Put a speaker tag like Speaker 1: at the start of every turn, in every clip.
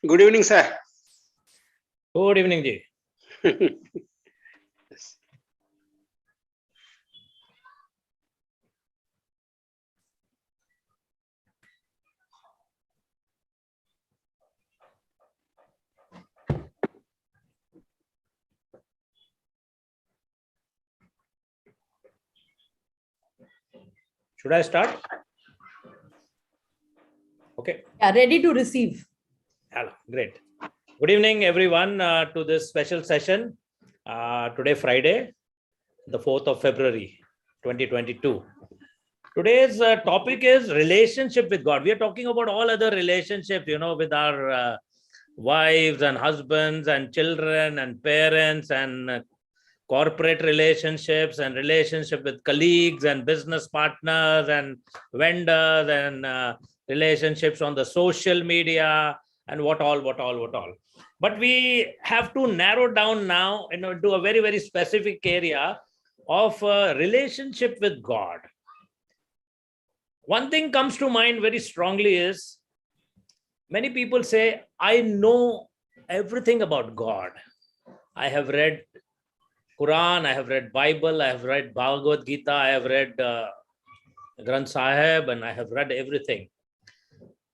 Speaker 1: Good evening, sir.
Speaker 2: Good evening, Ji.
Speaker 1: Yes.
Speaker 2: Should I start? Okay.
Speaker 3: Yeah, ready to receive.
Speaker 2: Hello. Great. Good evening, everyone, to this special session. Today, Friday, the 4th of February, 2022. Today's topic is relationship with God. We are talking about all other relationships, with our wives and husbands and children and parents and corporate relationships and relationship with colleagues and business partners and vendors and relationships on the social media and what all. But we have to narrow down now, to a very, very specific area of relationship with God. One thing comes to mind very strongly is many people say, I know everything about God. I have read Quran, I have read Bible, I have read Bhagavad Gita, I have read Granth Sahib, and I have read everything.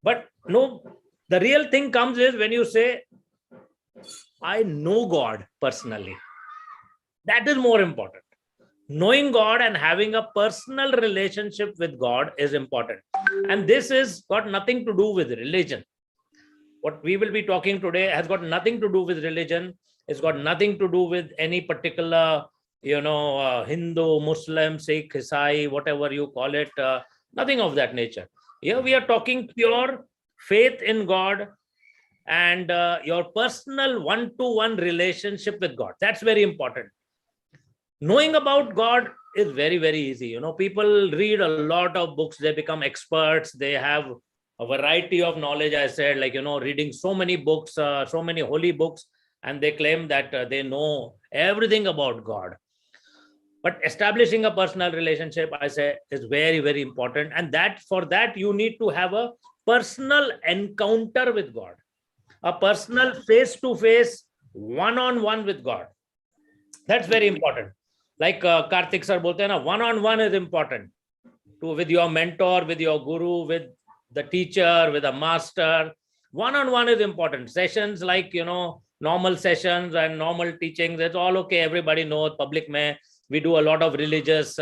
Speaker 2: But no, the real thing comes is when you say, I know God personally. That is more important. Knowing God and having a personal relationship with God is important. And this has got nothing to do with religion. What we will be talking today has got nothing to do with religion. It's got nothing to do with any particular, Hindu, Muslim, Sikh, Isai, whatever you call it, nothing of that nature. Here we are talking pure faith in God and your personal one-to-one relationship with God. That's very important. Knowing about God is very, very easy. People read a lot of books, they become experts, they have a variety of knowledge. I said, reading so many books, so many holy books, and they claim that they know everything about God. But establishing a personal relationship, I say, is very, very important. And that for that, you need to have a personal encounter with God, a personal face-to-face, one-on-one with God. That's very important. Like Karthik sir bolte hain na, one-on-one is important. With your mentor, with your guru, with the teacher, with a master. One-on-one is important. Sessions like, normal sessions and normal teachings, it's all okay. Everybody knows public mein. We do a lot of religious,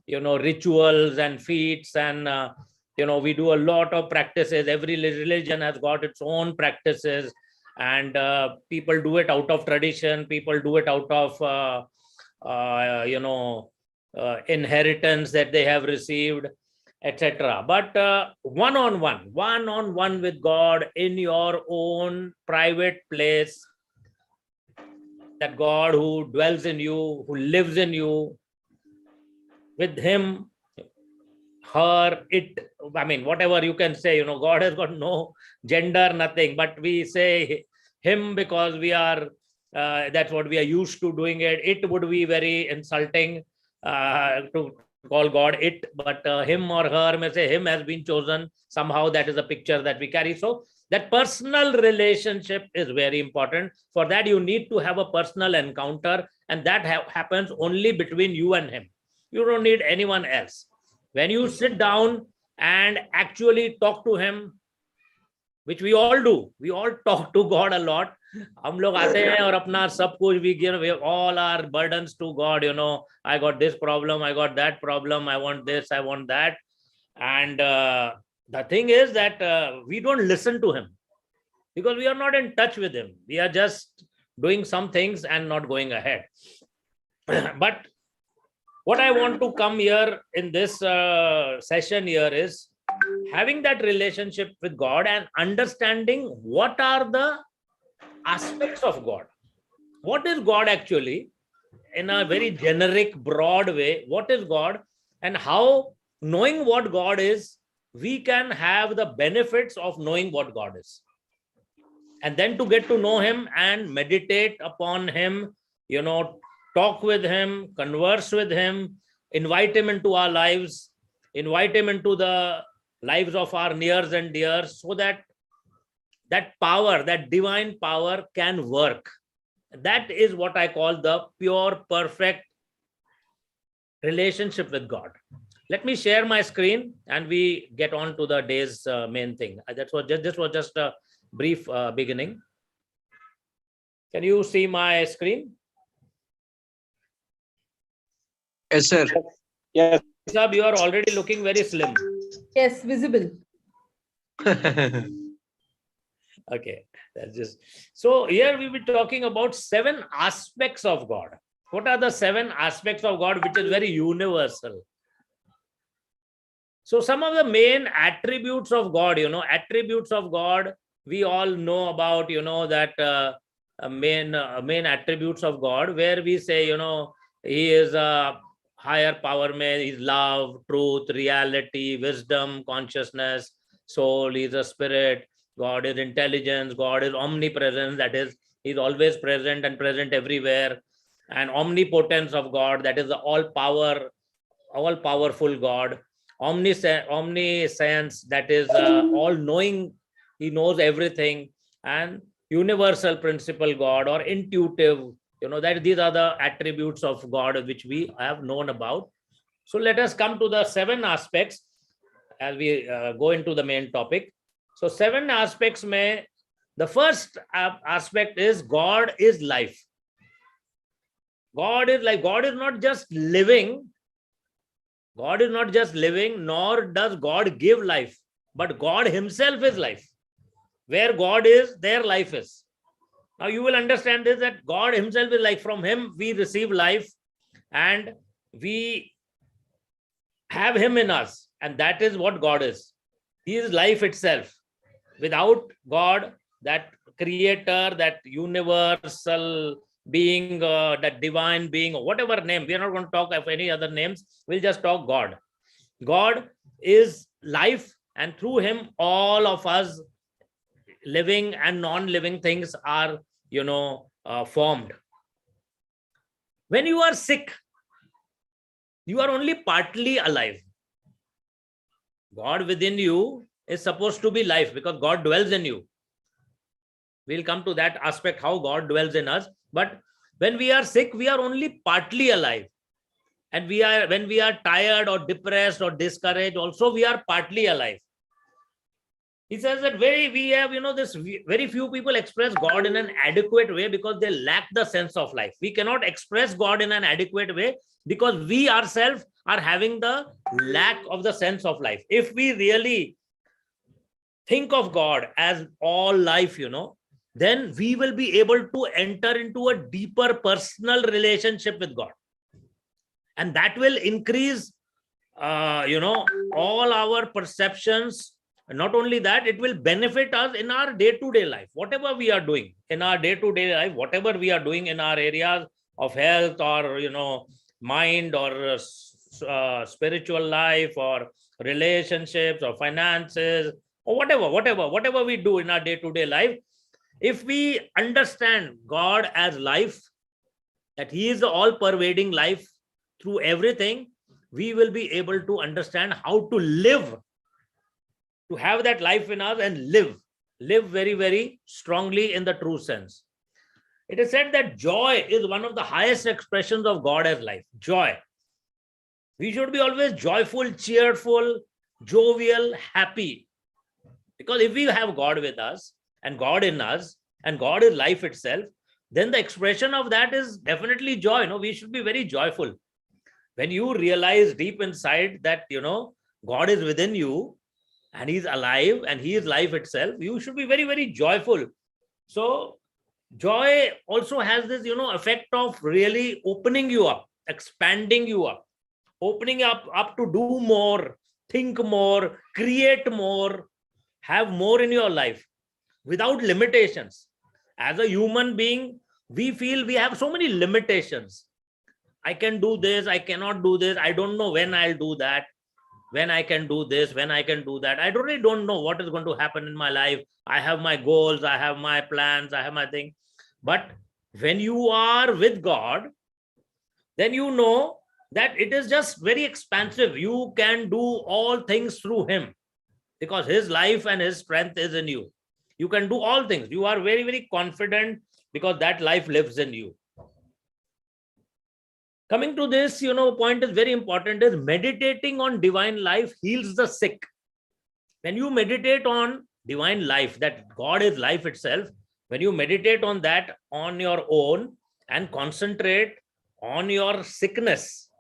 Speaker 2: rituals and feats and, we do a lot of practices. Every religion has got its own practices and people do it out of tradition. People do it out of, inheritance that they have received, etc. But one-on-one with God in your own private place, that God who dwells in you, who lives in you, with him, her, it, whatever you can say, God has got no gender, nothing, but we say him because we are, that's what we are used to doing it. It would be very insulting to call God it, but him or her, may say him has been chosen. Somehow that is a picture that we carry. So that personal relationship is very important. For that, you need to have a personal encounter, and that happens only between you and him. You don't need anyone else. When you sit down and actually talk to him, which we all do, we all talk to God a lot. हम लोग आते हैं और अपना सब कुछ we give all our burdens to God. I got this problem, I got that problem, I want this, I want that. And the thing is that we don't listen to him because we are not in touch with him. We are just doing some things and not going ahead. But what I want to come here in this session here is having that relationship with God and understanding what are the aspects of God. What is God actually? In a very generic, broad way, what is God, and how, knowing what God is, we can have the benefits of knowing what God is. And then to get to know him and meditate upon him, talk with him, converse with him, invite him into our lives, invite him into the lives of our nears and dears, so that that power, that divine power can work. That is what I call the pure, perfect relationship with God. Let me share my screen and we get on to the day's main thing. That's what this was just a brief beginning. Can you see my screen?
Speaker 1: Yes, sir.
Speaker 3: Yes.
Speaker 2: Sab, you are already looking very slim.
Speaker 4: Yes, visible.
Speaker 2: Okay, that's just so. Here we will be talking about 7 aspects of God. What are the 7 aspects of God, which is very universal? So some of the main attributes of God, attributes of God, we all know about, that main attributes of God, where we say, he is a higher power, man, he's love, truth, reality, wisdom, consciousness, soul, he's a spirit, God is intelligence, God is omnipresence, that is, he's always present and present everywhere, and omnipotence of God, that is the all-powerful God. Omniscience, that is all-knowing, he knows everything, and universal principle God, or intuitive, that these are the attributes of God which we have known about. So let us come to the 7 aspects as we go into the main topic. So 7 aspects the first aspect is God is life. God is life. God is not just living. God is not just living, nor does God give life, but God himself is life. Where God is, there life is. Now you will understand this, that God himself is life. From him we receive life and we have him in us. And that is what God is. He is life itself. Without God, that creator, that universal being, that divine being, or whatever name, we are not going to talk of any other names, we'll just talk God. God is life, and through him all of us living and non-living things are formed. When you are sick, you are only partly alive. God within you is supposed to be life, because God dwells in you. We'll come to that aspect, how God dwells in us. But when we are sick, we are only partly alive. And when we are tired or depressed or discouraged, also we are partly alive. He says that we have, very few people express God in an adequate way because they lack the sense of life. We cannot express God in an adequate way because we ourselves are having the lack of the sense of life. If we really think of God as all life, then we will be able to enter into a deeper personal relationship with God. And that will increase, all our perceptions. Not only that, it will benefit us in our day-to-day life. Whatever we are doing in our day-to-day life, whatever we are doing in our areas of health or, mind or spiritual life or relationships or finances or whatever we do in our day-to-day life, if we understand God as life, that he is the all-pervading life through everything, we will be able to understand how to live, to have that life in us and live very, very strongly in the true sense. It is said that joy is one of the highest expressions of God as life. Joy. We should be always joyful, cheerful, jovial, happy. Because if we have God with us and God in us and God is life itself, then the expression of that is definitely joy. We should be very joyful. When you realize deep inside that, God is within you and he's alive and he is life itself, you should be very, very joyful. So joy also has this, effect of really opening you up, expanding you up, opening up to do more, think more, create more, have more in your life without limitations. As a human being, we feel we have so many limitations. I can do this, I cannot do this, I don't know when I'll do that, when I can do this, when I can do that. I really don't know what is going to happen in my life. I have my goals, I have my plans, I have my thing. But when you are with God, then you know that it is just very expansive. You can do all things through him because his life and his strength is in you. You can do all things. You are very, very confident because that life lives in you. Coming to this, point is very important, is meditating on divine life heals the sick. When you meditate on divine life, that God is life itself, when you meditate on that on your own and concentrate on your sickness,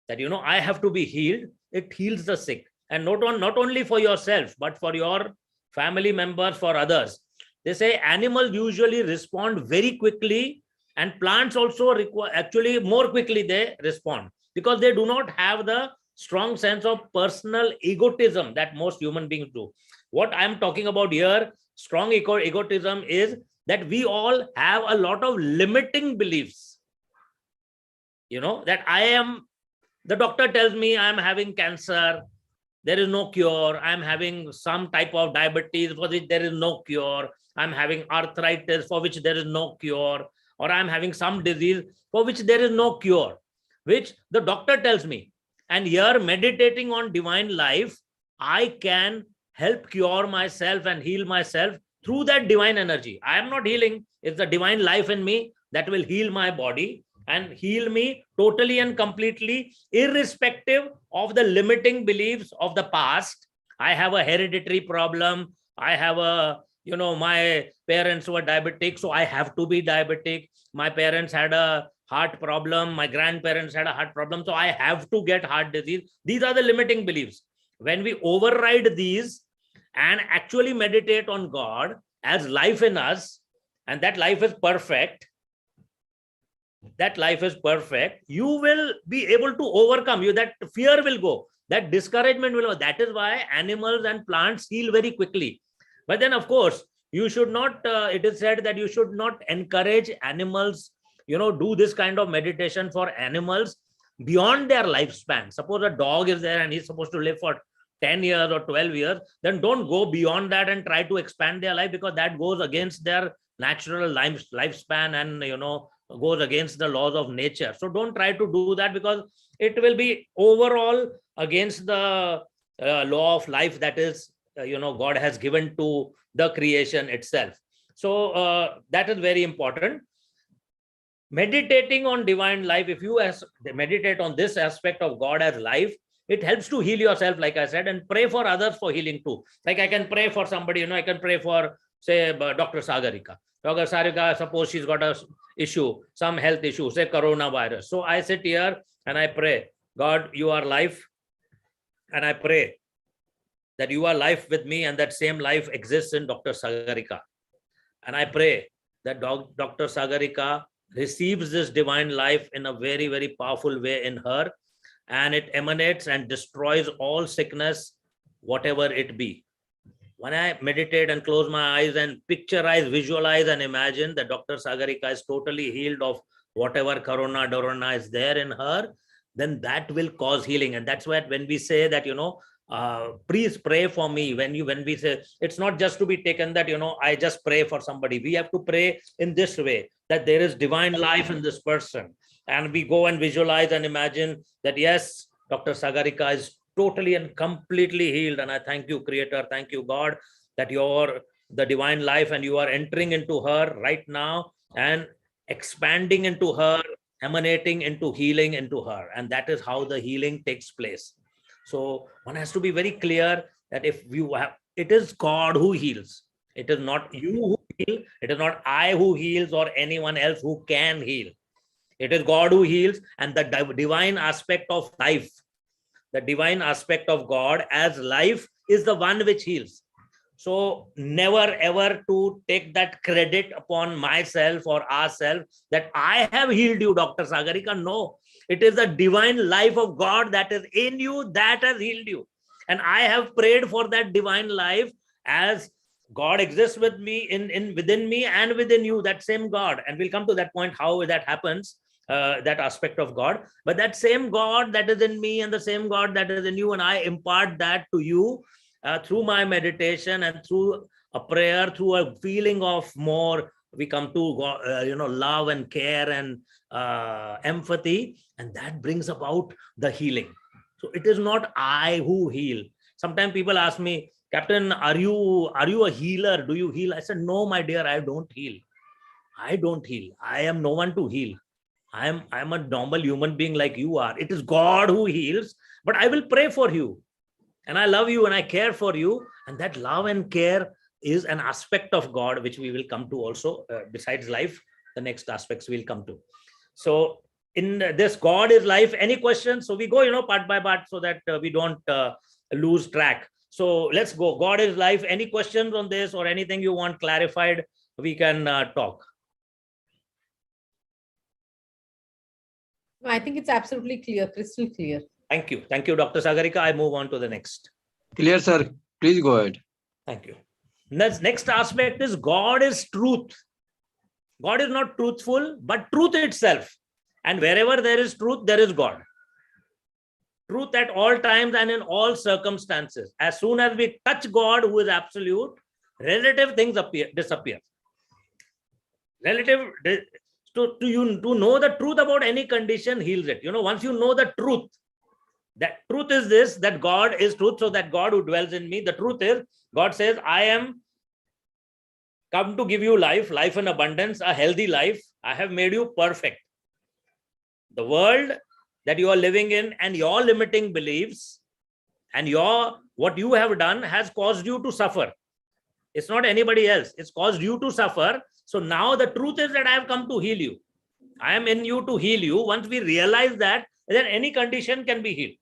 Speaker 2: that, I have to be healed, it heals the sick. And not only for yourself, but for your family members, for others. They say animals usually respond very quickly, and plants also actually more quickly they respond, because they do not have the strong sense of personal egotism that most human beings do. What I'm talking about here, strong egotism, is that we all have a lot of limiting beliefs. That the doctor tells me I'm having cancer, there is no cure. I'm having some type of diabetes for which there is no cure. I'm having arthritis for which there is no cure. Or I'm having some disease for which there is no cure, which the doctor tells me. And here, meditating on divine life, I can help cure myself and heal myself through that divine energy. I am not healing. It's the divine life in me that will heal my body and heal me totally and completely, irrespective of the limiting beliefs of the past. I have a hereditary problem. I have my parents were diabetic, so I have to be diabetic. My parents had a heart problem. My grandparents had a heart problem, so I have to get heart disease. These are the limiting beliefs. When we override these and actually meditate on God as life in us, and that life is perfect, you will be able to overcome. That fear will go, that discouragement will go. That is why animals and plants heal very quickly. But then, of course, you should not, it is said that you should not encourage animals, do this kind of meditation for animals beyond their lifespan. Suppose a dog is there and he's supposed to live for 10 years or 12 years, then don't go beyond that and try to expand their life, because that goes against their natural lifespan and, goes against the laws of nature. So don't try to do that, because it will be overall against the law of life that is, God has given to the creation itself. So that is very important. Meditating on divine life, if you meditate on this aspect of God as life, it helps to heal yourself, like I said, and pray for others for healing too. Like I can pray for somebody, I can pray for, say, Dr. Sagarika. Dr. Sagarika, suppose she's got a issue, some health issue, say coronavirus. So I sit here and I pray, God, you are life. And I pray that you are life with me, and that same life exists in Dr. Sagarika. And I pray that Dr. Sagarika receives this divine life in a very, very powerful way in her, and it emanates and destroys all sickness, whatever it be. When I meditate and close my eyes and picturize, visualize, and imagine that Dr. Sagarika is totally healed of whatever corona is there in her, then that will cause healing. And that's why when we say that, please pray for me, when we say, it's not just to be taken that, I just pray for somebody. We have to pray in this way, that there is divine life in this person. And we go and visualize and imagine that, yes, Dr. Sagarika is totally and completely healed. And I thank you, Creator. Thank you, God, that you're the divine life and you are entering into her right now and expanding into her, emanating into healing into her. And that is how the healing takes place. So one has to be very clear that if you have, it is God who heals. It is not you who heal. It is not I who heals or anyone else who can heal. It is God who heals, and the divine aspect of life, the divine aspect of God as life is the one which heals. So never ever to take that credit upon myself or ourselves that I have healed you, Dr. Sagarika. No, it is the divine life of God that is in you that has healed you. And I have prayed for that divine life, as God exists with me within me and within you, that same God. And we'll come to that point, how that happens, that aspect of God. But that same God that is in me and the same God that is in you, and I impart that to you through my meditation and through a prayer, through a feeling of more, we come to God, love and care and empathy, and that brings about the healing. So it is not I who heal. Sometimes people ask me, Captain, are you a healer? Do you heal? I said, no, my dear, I don't heal. I don't heal. I am no one to heal. I am a normal human being like you are. It is God who heals, but I will pray for you. And I love you and I care for you. And that love and care is an aspect of God, which we will come to also. Besides life, the next aspects we'll come to. So in this, God is life. Any questions? So we go, part by part, so that we don't lose track. So let's go. God is life. Any questions on this or anything you want clarified? We can talk.
Speaker 3: I think it's absolutely clear, crystal clear.
Speaker 2: Thank you. Thank you, Dr. Sagarika. I move on to the next.
Speaker 1: Clear, sir. Please go ahead.
Speaker 2: Thank you. Next aspect is God is truth. God is not truthful, but truth itself. And wherever there is truth, there is God. Truth at all times and in all circumstances. As soon as we touch God, who is absolute, relative things disappear. Relative, to know the truth about any condition heals it. Once you know the truth, that truth is this, that God is truth, so that God who dwells in me, the truth is, God says, I am come to give you life in abundance, a healthy life. I have made you perfect. The world that you are living in and your limiting beliefs and what you have done has caused you to suffer. It's not anybody else. It's caused you to suffer. So now the truth is that I have come to heal you. I am in you to heal you. Once we realize that, then any condition can be healed.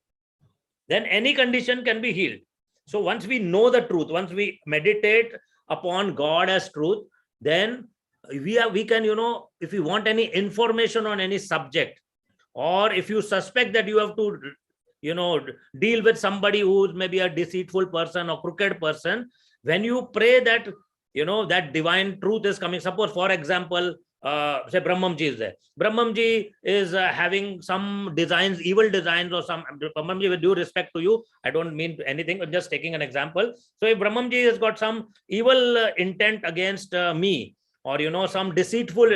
Speaker 2: So once we know the truth, once we meditate upon God as truth, then we can, if you want any information on any subject, or if you suspect that you have to, deal with somebody who is maybe a deceitful person or crooked person, when you pray that, that divine truth is coming. Suppose, for example, say Brahmamji is there. Brahmamji is having some designs, evil designs or some. Brahmamji, with due respect to you, I don't mean anything, I'm just taking an example. So if Brahmamji has got some evil intent against me, or some deceitful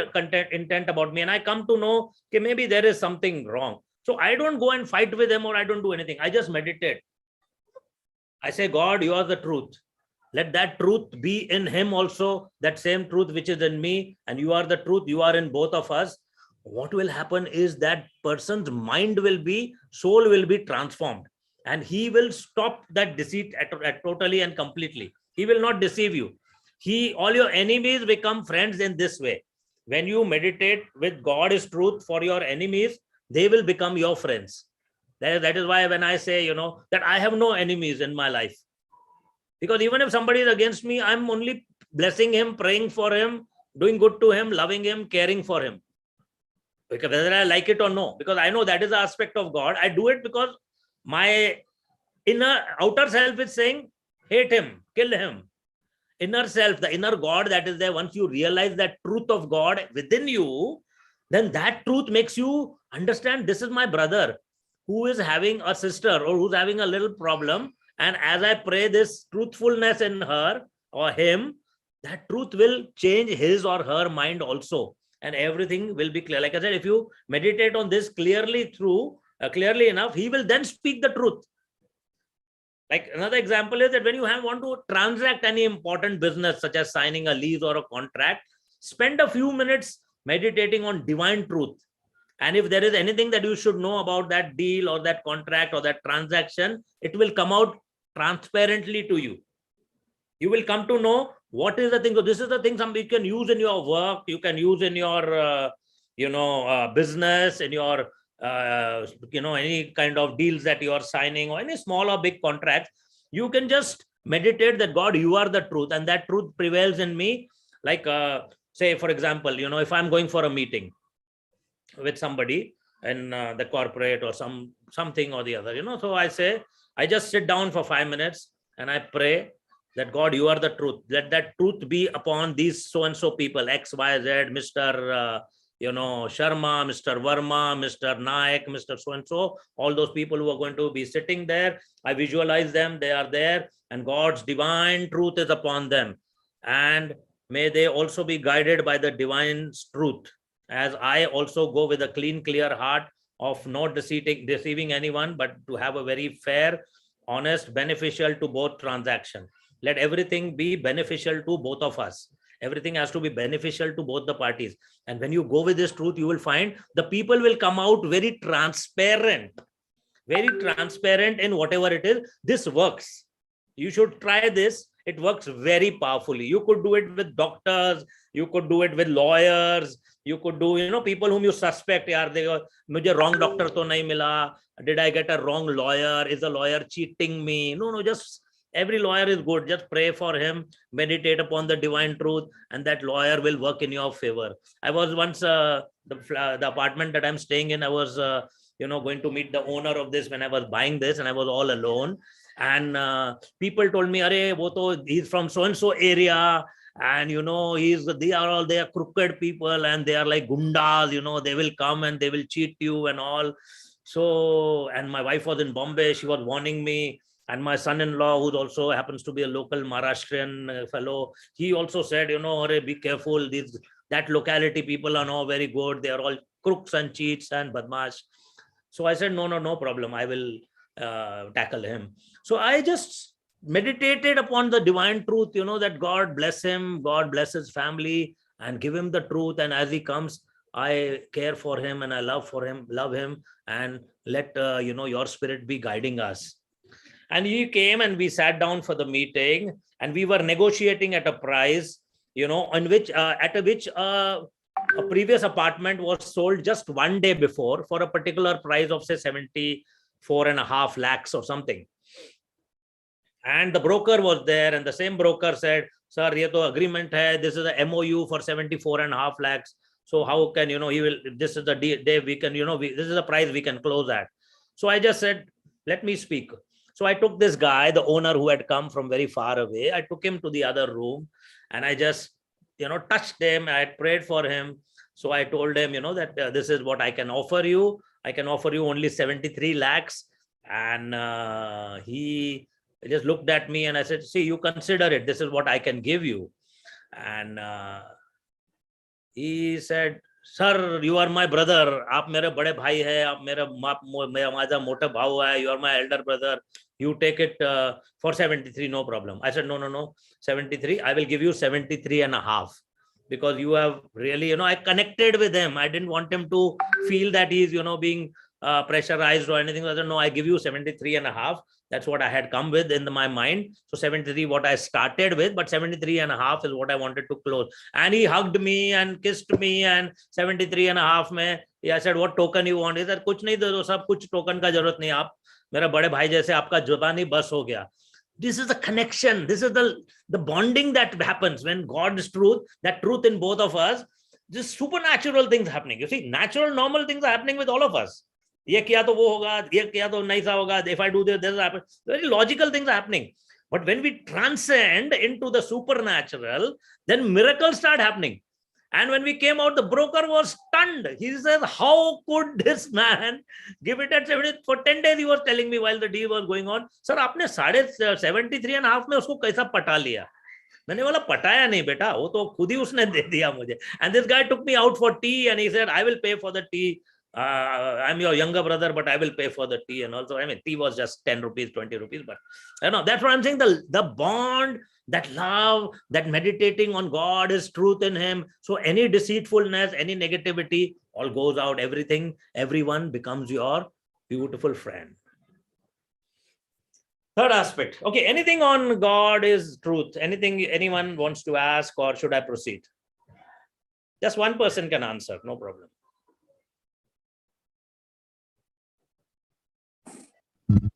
Speaker 2: intent about me, and I come to know that maybe there is something wrong. So I don't go and fight with him, or I don't do anything. I just meditate. I say, God, you are the truth. Let that truth be in him also, that same truth which is in me, and you are the truth, you are in both of us. What will happen is that person's mind soul will be transformed, and he will stop that deceit totally and completely. He will not deceive you. All your enemies become friends in this way. When you meditate with God is truth for your enemies, they will become your friends. That is why when I say, that I have no enemies in my life. Because even if somebody is against me, I'm only blessing him, praying for him, doing good to him, loving him, caring for him. Because whether I like it or no, because I know that is the aspect of God. I do it because my outer self is saying, hate him, kill him. Inner self, the inner God that is there, once you realize that truth of God within you, then that truth makes you understand, this is my brother who is having a sister or who's having a little problem. And as I pray this truthfulness in her or him, that truth will change his or her mind also. And everything will be clear. Like I said, if you meditate on this clearly enough, he will then speak the truth. Like another example is that when you want to transact any important business, such as signing a lease or a contract, spend a few minutes meditating on divine truth. And if there is anything that you should know about that deal or that contract or that transaction, it will come out transparently to you. You will come to know what is the thing. So this is the thing you can use in your work, you can use in your, business, in your, any kind of deals that you are signing or any small or big contracts. You can just meditate that, God, you are the truth, and that truth prevails in me. Like, say, for example, if I'm going for a meeting with somebody in the corporate or something or the other, so I just sit down for 5 minutes and I pray that, God, you are the truth. Let that truth be upon these so-and-so people, X, Y, Z, Mr. Sharma, Mr. Verma, Mr. Naik, Mr. So-and-so, all those people who are going to be sitting there. I visualize them, they are there, and God's divine truth is upon them. And may they also be guided by the divine truth, as I also go with a clean, clear heart of not deceiving anyone, but to have a very fair, honest, beneficial to both transaction. Let everything be beneficial to both of us. Everything has to be beneficial to both the parties. And when you go with this truth, you will find the people will come out very transparent in whatever it is. This works. You should try this. It works very powerfully. You could do it with doctors. You could do it with lawyers. You could do, people whom you suspect. Yaar, mujhe wrong doctor to nahi mila. Did I get a wrong lawyer? Is the lawyer cheating me? No, just every lawyer is good. Just pray for him, meditate upon the divine truth, and that lawyer will work in your favor. I was once, the apartment that I'm staying in, I was, going to meet the owner of this when I was buying this, and I was all alone. And people told me, he's from so-and-so area. And, they are crooked people and they are like gundas, they will come and they will cheat you and all. So, and my wife was in Bombay. She was warning me. And my son-in-law, who also happens to be a local Maharashtrian fellow, he also said, be careful. That locality people are not very good. They are all crooks and cheats and badmash. So I said, no problem. I will tackle him. So I just meditated upon the divine truth, that God bless him, God bless his family, and give him the truth. And as he comes, I care for him and I love him, and let your spirit be guiding us. And he came and we sat down for the meeting, and we were negotiating at a price, on which a previous apartment was sold just one day before for a particular price of say 74.5 lakhs or something. And the broker was there, and the same broker said, sir, ye to agreement hai, this is a MOU for 74.5 lakhs. So how can, he will, this is the day we can, this is the price we can close at. So I just said, let me speak. So I took this guy, the owner who had come from very far away, I took him to the other room, and I just, touched him. I had prayed for him. So I told him, that this is what I can offer you. I can offer you only 73 lakhs. And he just looked at me and I said, see, you consider it. This is what I can give you. And he said, sir, you are my brother. Aap mere bade bhai hai. Aap mera mota bhau hai. You are my elder brother. You take it for 73, no problem. I said, no, 73. I will give you 73.5. Because you have really, I connected with him. I didn't want him to feel that he's, being pressurized or anything. I said, no, I give you 73.5. That's what I had come with in my mind. So 73, what I started with, but 73.5 is what I wanted to close. And he hugged me and kissed me, and 73.5 mein, I said, what token you want? He said, kuch nahi do, sab kuch token ka jarurat nahi. Aap mera bade bhai jaise, aapka jubani bas ho gaya. This is the connection. This is the bonding that happens when God is truth, that truth in both of us. Just supernatural things happening. You see, natural, normal things are happening with all of us. Ye kiya to wo hoga, ye kiya to nahi sa hoga. If I do this, this will happen. Very logical things are happening. But when we transcend into the supernatural, then miracles start happening. And when we came out, the broker was stunned. He says, how could this man give it at 70? For 10 days, he was telling me while the deal was going on, sir, आपने 73.5 में उसको कैसा पटा लिया? मैंने बोला पटाया नहीं बेटा, वो तो खुद ही उसने दे दिया मुझे. And this guy took me out for tea, and he said, I will pay for the tea. I'm your younger brother, but I will pay for the tea. And also, I mean, tea was just 10 rupees, 20 rupees. But that's what I'm saying. The bond, that love, that meditating on God is truth in him. So any deceitfulness, any negativity, all goes out. Everyone becomes your beautiful friend. Third aspect. Okay, anything on God is truth. Anything anyone wants to ask, or should I proceed? Just one person can answer, no problem.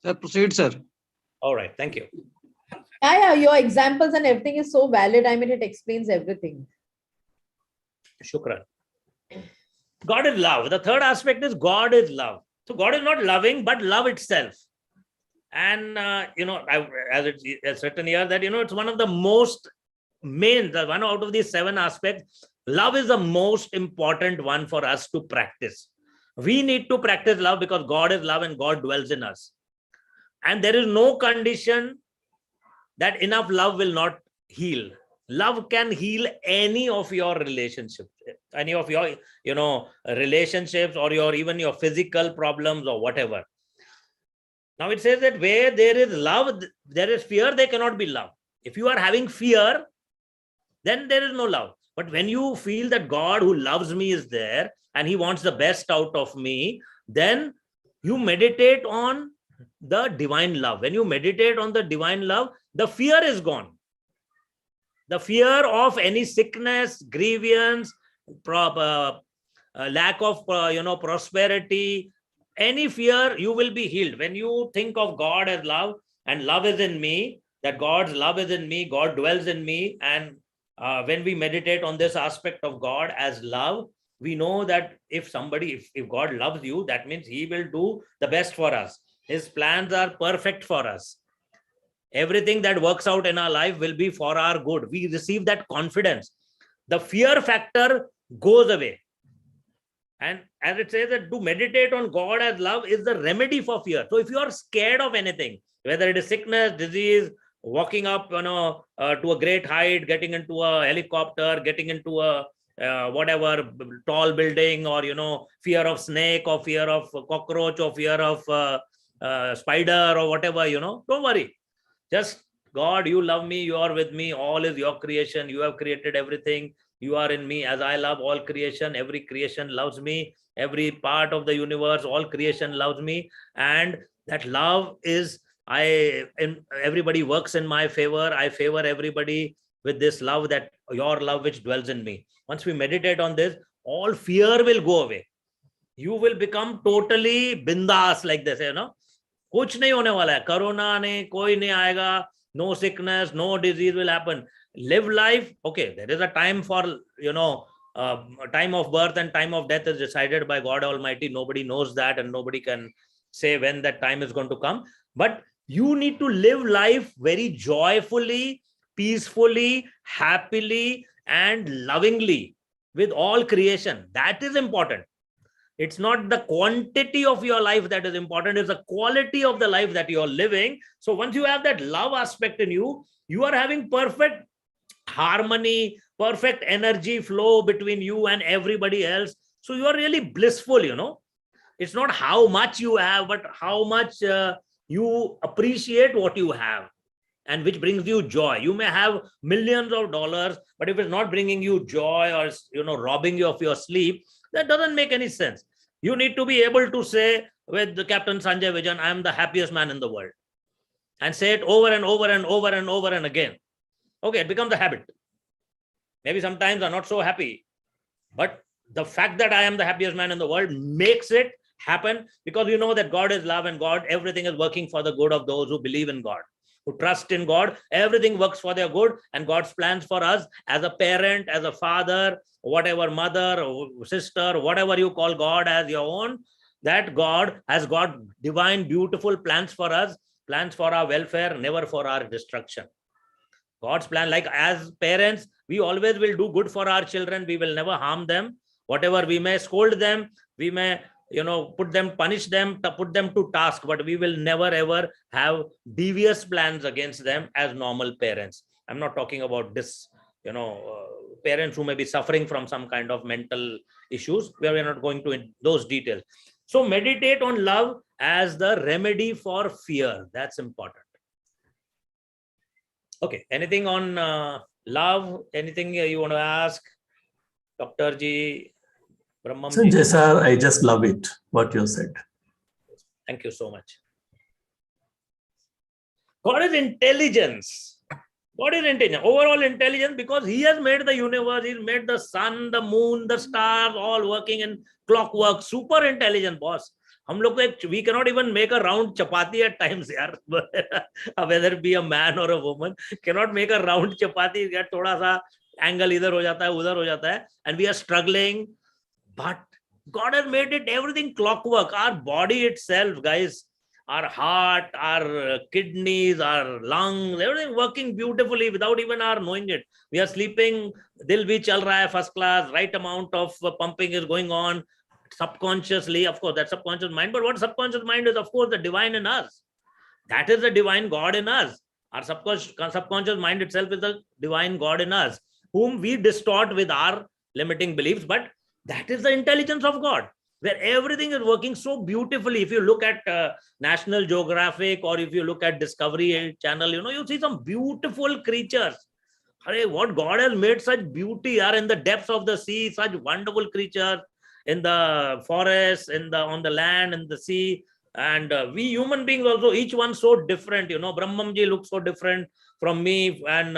Speaker 1: Sir, proceed, sir.
Speaker 2: All right, thank you.
Speaker 3: Yeah, your examples and everything is so valid. I mean, it explains everything.
Speaker 2: Shukran. God is love. The third aspect is God is love. So God is not loving, but love itself. And, as it's written here, that, it's one of the most main, the one out of these 7 aspects. Love is the most important one for us to practice. We need to practice love because God is love and God dwells in us. And there is no condition that enough love will not heal. Love can heal any of your relationships, any of your, relationships, or even your physical problems or whatever. Now it says that where there is love, there is fear, there cannot be love. If you are having fear, then there is no love. But when you feel that God who loves me is there and he wants the best out of me, then you meditate on the divine love. When you meditate on the divine love, the fear is gone. The fear of any sickness, grievance, lack of prosperity, any fear, you will be healed. When you think of God as love and love is in me, that God's love is in me, God dwells in me, and when we meditate on this aspect of God as love, we know that if God loves you, that means he will do the best for us. His plans are perfect for us. Everything that works out in our life will be for our good. We receive that confidence. The fear factor goes away. And as it says, that to meditate on God as love is the remedy for fear. So if you are scared of anything, whether it is sickness, disease, walking up to a great height, getting into a helicopter, getting into a whatever tall building, or fear of snake, or fear of cockroach, or fear of spider, or whatever, don't worry. Just, God, you love me, you are with me, all is your creation, you have created everything, you are in me as I love all creation, every creation loves me, every part of the universe, all creation loves me, and that love is, everybody works in my favor, I favor everybody with this love, that your love which dwells in me. Once we meditate on this, all fear will go away. You will become totally bindas like this, कुछ नहीं होने वाला है, corona नहीं, कोई नहीं आएगा, no sickness, no disease will happen. Live life. Okay, there is a time for time of birth and time of death is decided by God Almighty. Nobody knows that, and nobody can say when that time is going to come. But you need to live life very joyfully, peacefully, happily, and lovingly with all creation. That is important. It's not the quantity of your life that is important, it's the quality of the life that you're living. So once you have that love aspect in you, you are having perfect harmony, perfect energy flow between you and everybody else. So you are really blissful, It's not how much you have, but how much you appreciate what you have, and which brings you joy. You may have millions of dollars, but if it's not bringing you joy, or robbing you of your sleep, that doesn't make any sense. You need to be able to say with the Captain Sanjay Vijan, I am the happiest man in the world, and say it over and over and over and over and again. Okay, it becomes a habit. Maybe sometimes I'm not so happy, but the fact that I am the happiest man in the world makes it happen, because you know that God is love, and God, everything is working for the good of those who believe in God, who trust in God. Everything works for their good, and God's plans for us as a parent, as a father, whatever, mother or sister, whatever you call God as your own, that God has got divine, beautiful plans for us, plans for our welfare, never for our destruction. God's plan, like as parents, we always will do good for our children. We will never harm them. Whatever, we may scold them, we may punish them, put them to task, but we will never ever have devious plans against them as normal parents. I'm not talking about this, parents who may be suffering from some kind of mental issues, where we're not going to those details. So meditate on love as the remedy for fear. That's important. Okay, anything on love? Anything you want to ask, Dr. Ji?
Speaker 4: Sanjay sir, I just love it, what you said.
Speaker 2: Thank you so much. God is intelligence. God is intelligence, overall intelligence, because he has made the universe, he's made the sun, the moon, the stars, all working in clockwork. Super intelligent, boss. We cannot even make a round chapati at times, yaar. Whether it be a man or a woman, cannot make a round chapati. Thoda sa angle idhar ho jata hai, udhar ho jata hai, and we are struggling. But God has made it everything clockwork. Our body itself, guys, our heart, our kidneys, our lungs, everything working beautifully without even our knowing it. We are sleeping, dil bhi chal raha hai, first class, right amount of pumping is going on subconsciously. Of course, that's subconscious mind. But what subconscious mind is, of course, the divine in us. That is the divine God in us. Our subconscious mind itself is the divine God in us, whom we distort with our limiting beliefs. But that is the intelligence of God. where everything is working so beautifully. If you look at National Geographic, or if you look at Discovery Channel, you see some beautiful creatures. What God has made such beauty are in the depths of the sea, such wonderful creatures in the forest, on the land, in the sea. And we human beings also, each one so different. Brahmamji looks so different from me, and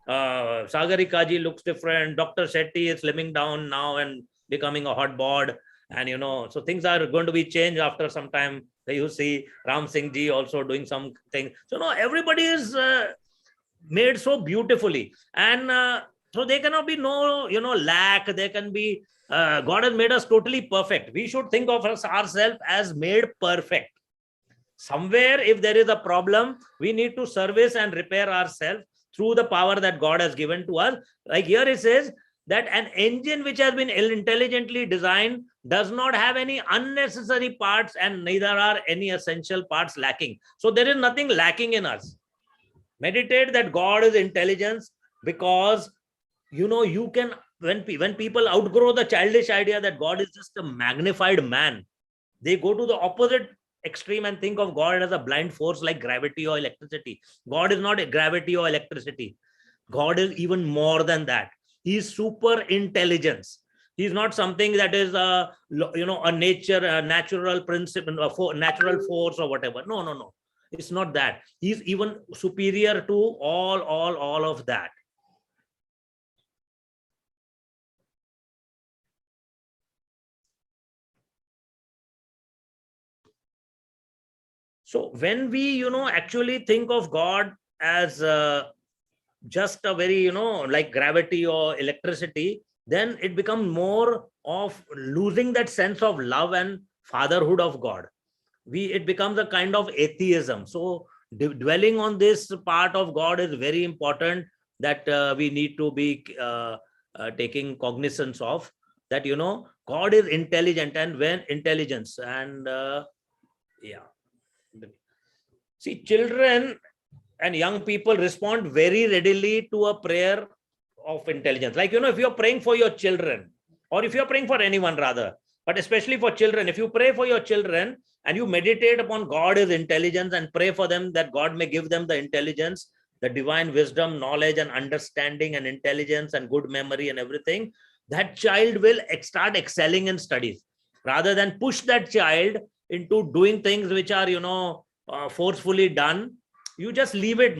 Speaker 2: Sagarika ji looks different. Dr. Shetty is slimming down now and becoming a hot bod. And so things are going to be changed after some time. You see Ram Singh ji also doing something. So everybody is made so beautifully, and so there cannot be no lack. There can be God has made us totally perfect. We should think of ourselves as made perfect. Somewhere, if there is a problem, we need to service and repair ourselves through the power that God has given to us. Like here it says that an engine which has been intelligently designed does not have any unnecessary parts, and neither are any essential parts lacking. So there is nothing lacking in us. Meditate that God is intelligence, because you can, when people outgrow the childish idea that God is just a magnified man, they go to the opposite extreme and think of God as a blind force like gravity or electricity. God is not a gravity or electricity. God is even more than that. He is super intelligence. He is not something that is a natural principle, natural force or whatever. No. It's not that. He's even superior to all of that. So when we, actually think of God as just a very, like gravity or electricity, then it becomes more of losing that sense of love and fatherhood of God. It becomes a kind of atheism. So dwelling on this part of God is very important, that we need to be taking cognizance of, that God is intelligent, and when intelligence, and see, children and young people respond very readily to a prayer of intelligence. Like if you're praying for your children, or if you're praying for anyone rather, but especially for children, if you pray for your children and you meditate upon God's intelligence and pray for them that God may give them the intelligence, the divine wisdom, knowledge and understanding and intelligence and good memory and everything, that child will start excelling in studies. Rather than push that child into doing things which are, forcefully done, you just leave it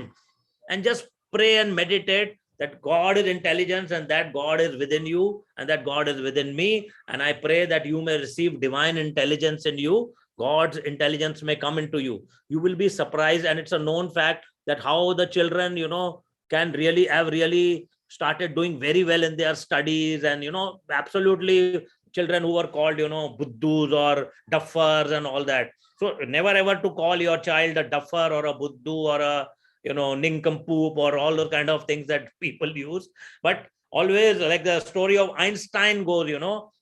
Speaker 2: and just pray and meditate that God is intelligence, and that God is within you, and that God is within me. And I pray that you may receive divine intelligence in you. God's intelligence may come into you. You will be surprised. And it's a known fact that how the children, can really have really started doing very well in their studies. And, absolutely children who were called, buddhus or duffers and all that. So never ever to call your child a duffer or a buddhu or a nincompoop or all those kind of things that people use. But always, like the story of Einstein goes,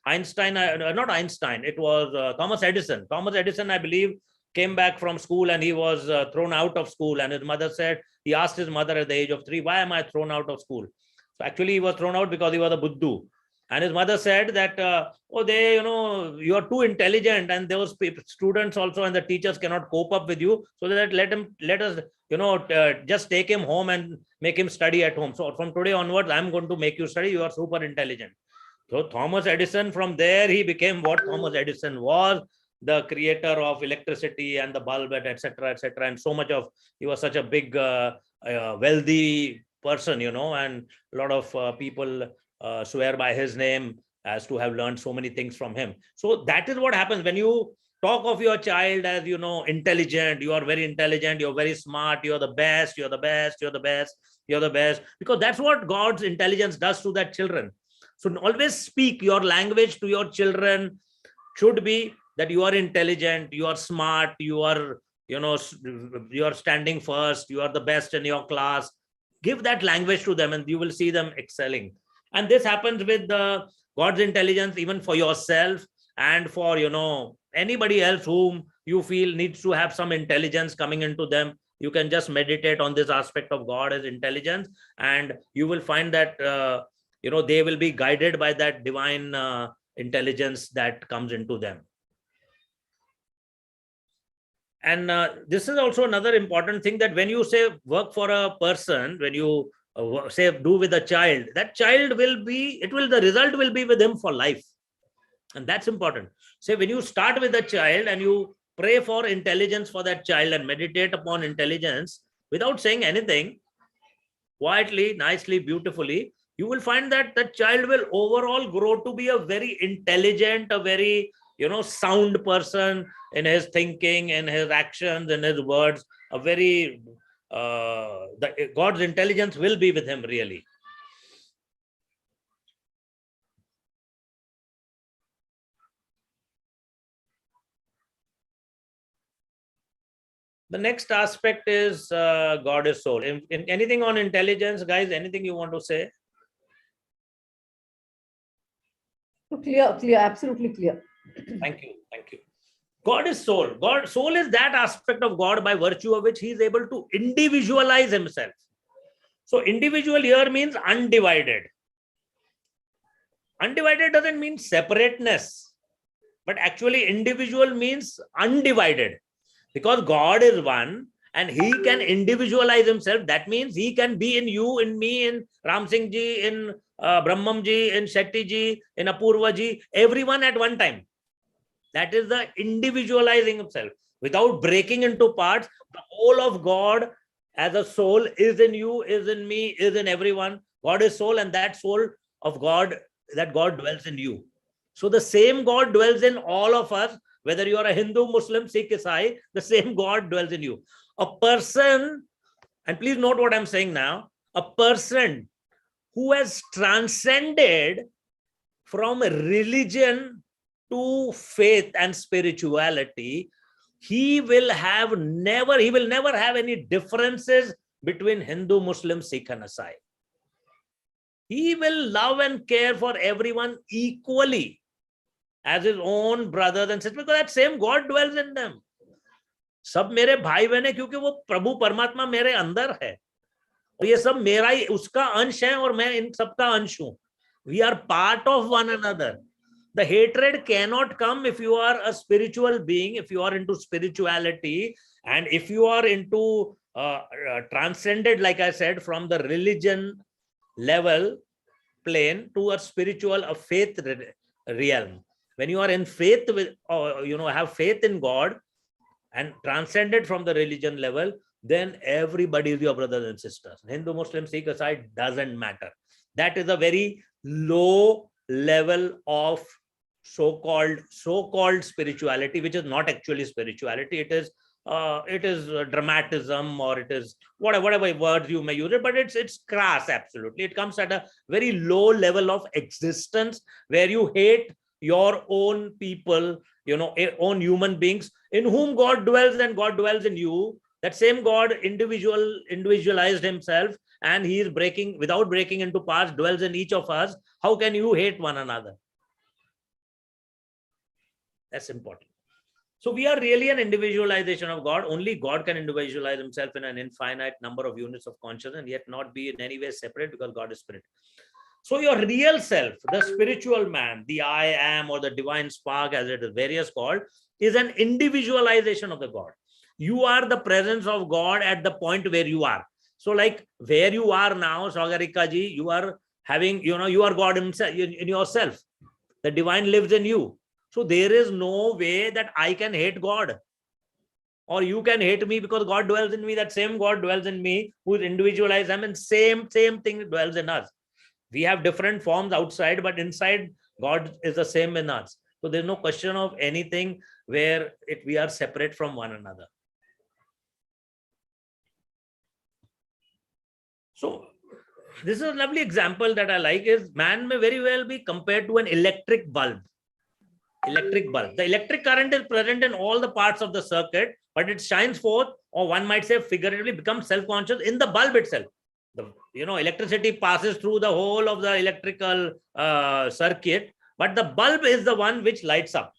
Speaker 2: Einstein, not Einstein, it was Thomas Edison. Thomas Edison, I believe, came back from school and he was thrown out of school. And his mother said, he asked his mother at the age of 3, why am I thrown out of school? So actually he was thrown out because he was a buddhu. And his mother said that, you are too intelligent, and those students also and the teachers cannot cope up with you. So that let us, just take him home and make him study at home. So from today onwards, I'm going to make you study. You are super intelligent. So Thomas Edison, from there, he became what Thomas Edison was, the creator of electricity and the bulb, etc., etc. And so much of, he was such a big, wealthy person, and a lot of people swear by his name as to have learned so many things from him. So that is what happens when you talk of your child as, intelligent. You are very intelligent, you're very smart, you're the best, you're the best, you're the best, you're the best, because that's what God's intelligence does to that children. So always speak your language to your children should be that you are intelligent, you are smart, you are, you are standing first, you are the best in your class. Give that language to them and you will see them excelling. And this happens with God's intelligence, even for yourself and for, anybody else whom you feel needs to have some intelligence coming into them. You can just meditate on this aspect of God as intelligence, and you will find that, they will be guided by that divine intelligence that comes into them. And this is also another important thing, that when you say work for a person, when you say do with a child, that child the result will be with him for life. And that's important. Say when you start with a child and you pray for intelligence for that child and meditate upon intelligence without saying anything, quietly, nicely, beautifully, you will find that the child will overall grow to be a very intelligent, a very, sound person in his thinking, in his actions, in his words. A very, God's intelligence will be with him really. The next aspect is God is soul. In anything on intelligence, guys, anything you want to say?
Speaker 3: Clear, absolutely clear.
Speaker 2: Thank you. God is soul. Soul is that aspect of God by virtue of which he is able to individualize himself. So individual here means undivided. Undivided doesn't mean separateness, but actually individual means undivided. Because God is one and he can individualize himself. That means he can be in you, in me, in Ram Singh ji, in Brahmam ji, in Shetty ji, in Apurva ji, everyone at one time. That is the individualizing himself. Without breaking into parts, the whole of God as a soul is in you, is in me, is in everyone. God is soul, and that soul of God, that God dwells in you. So the same God dwells in all of us. Whether you are a Hindu, Muslim, Sikh, Isai, the same God dwells in you. A person, and please note what I'm saying now, a person who has transcended from religion to faith and spirituality, he will never have any differences between Hindu, Muslim, Sikh, and Isai. He will love and care for everyone equally as his own brothers and sisters, because that same God dwells in them. सब मेरे भाई बहन है क्योंकि वो प्रभु परमात्मा मेरे अंदर है और ये सब मेरा ही उसका अंश है और मैं इन सबका अंश हूं. We are part of one another. The hatred cannot come if you are a spiritual being, if you are into spirituality, and if you are into transcended, like I said, from the religion level plane to a spiritual, a faith realm. When you are in faith with, have faith in God and transcended from the religion level, then everybody is your brothers and sisters. Hindu, Muslim, Sikh, Isai, doesn't matter. That is a very low level of so-called spirituality, which is not actually spirituality. It is dramatism, or it is whatever words you may use it, but it's crass. Absolutely, it comes at a very low level of existence where you hate your own people, own human beings in whom God dwells, and God dwells in you. That same God individualized himself, and he is without breaking into parts, dwells in each of us. How can you hate one another? That's important. So we are really an individualization of God. Only God can individualize himself in an infinite number of units of consciousness and yet not be in any way separate, because God is spirit. So your real self, the spiritual man, the I am, or the divine spark, as it is various called, is an individualization of the God. You are the presence of God at the point where you are. So like where you are now, Sagarika ji, you are having, you are God himself in yourself. The divine lives in you. So there is no way that I can hate God or you can hate me, because God dwells in me. That same God dwells in me, who is individualized. I mean, same thing dwells in us. We have different forms outside, but inside God is the same in us. So there's no question of anything where we are separate from one another. So this is a lovely example that I like, is man may very well be compared to an electric bulb. The electric current is present in all the parts of the circuit, but it shines forth, or one might say figuratively becomes self-conscious in the bulb itself. The electricity passes through the whole of the electrical circuit, but the bulb is the one which lights up.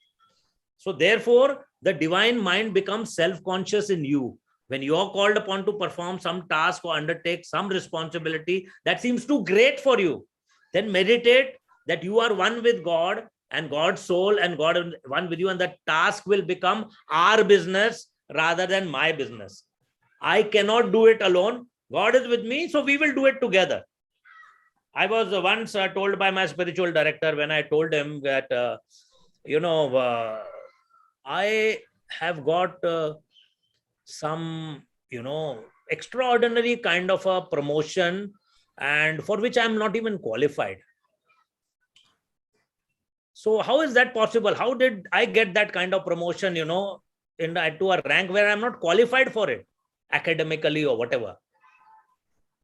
Speaker 2: So therefore, the divine mind becomes self-conscious in you. When you are called upon to perform some task or undertake some responsibility that seems too great for you, then meditate that you are one with God, and God's soul and God is one with you, and the task will become our business rather than my business. I cannot do it alone. God is with me, so we will do it together. I was once told by my spiritual director when I told him that, I have got some, extraordinary kind of a promotion, and for which I'm not even qualified. So how is that possible? How did I get that kind of promotion, to a rank where I'm not qualified for it, academically or whatever?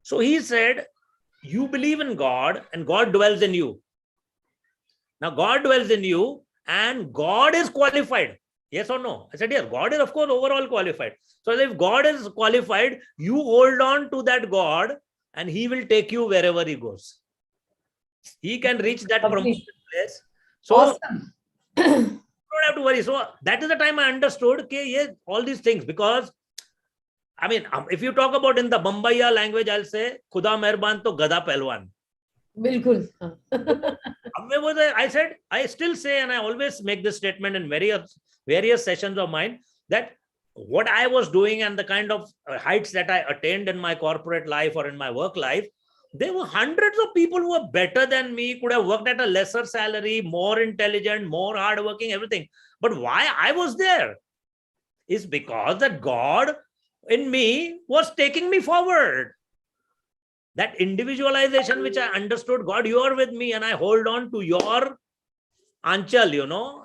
Speaker 2: So he said, you believe in God and God dwells in you. Now God dwells in you and God is qualified. Yes or no? I said, yes, God is of course overall qualified. So if God is qualified, you hold on to that God and he will take you wherever he goes. He can reach that promotion place. So
Speaker 3: Awesome.
Speaker 2: you don't have to worry. So that is the time I understood, okay, yes, all these things, because I mean, if you talk about in the Bombaya language, I'll say, Khuda Mehirban to Gada Pehlwan.
Speaker 3: Bilkul.
Speaker 2: I said, I still say, and I always make this statement in various sessions of mine, that what I was doing and the kind of heights that I attained in my corporate life or in my work life, there were hundreds of people who were better than me, could have worked at a lesser salary, more intelligent, more hardworking, everything. But why I was there is because that God in me was taking me forward. That individualization which I understood, God, you are with me and I hold on to your anchal,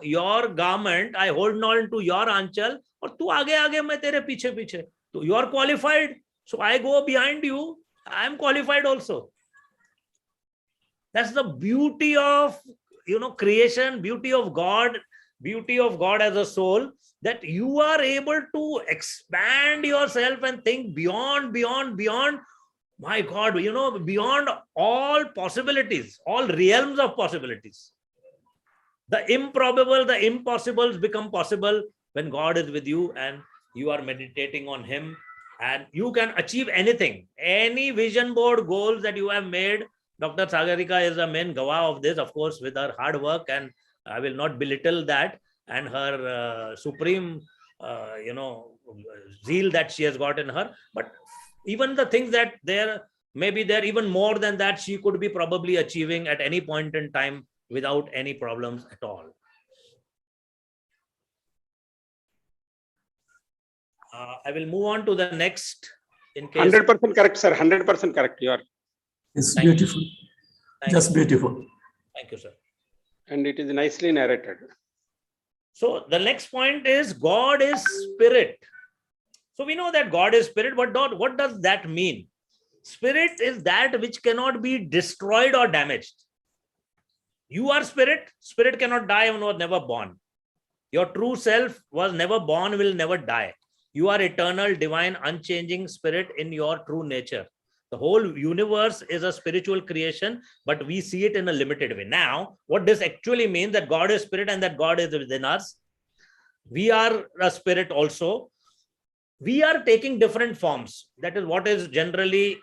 Speaker 2: your garment, I hold on to your anchal, or tu aage aage main tere piche piche. So you are qualified, so I go behind you. I am qualified also. That's the beauty of, creation, beauty of God as a soul, that you are able to expand yourself and think beyond. My God, beyond all possibilities, all realms of possibilities. The improbable, the impossibles become possible when God is with you and you are meditating on him, and you can achieve anything. Any vision board goals that you have made, Dr. Sagarika is a main gawah of this, of course, with her hard work, and I will not belittle that, and her supreme, zeal that she has got in her. But even the things that maybe they're even more than that, she could be probably achieving at any point in time without any problems at all. I will move on to the next. In case
Speaker 5: 100% correct, sir. 100% correct. You are.
Speaker 4: It's
Speaker 2: Thank you.
Speaker 4: beautiful.
Speaker 2: Thank
Speaker 4: Just
Speaker 2: you.
Speaker 4: beautiful.
Speaker 2: Thank you, sir.
Speaker 5: And it is nicely narrated.
Speaker 2: So the next point is God is spirit. So we know that God is spirit, but what does that mean? Spirit is that which cannot be destroyed or damaged. You are spirit. Spirit cannot die and was never born. Your true self was never born, will never die. You are eternal, divine, unchanging spirit in your true nature. The whole universe is a spiritual creation, but we see it in a limited way. Now, what this actually means, that God is spirit and that God is within us. We are a spirit also. We are taking different forms. That is what is generally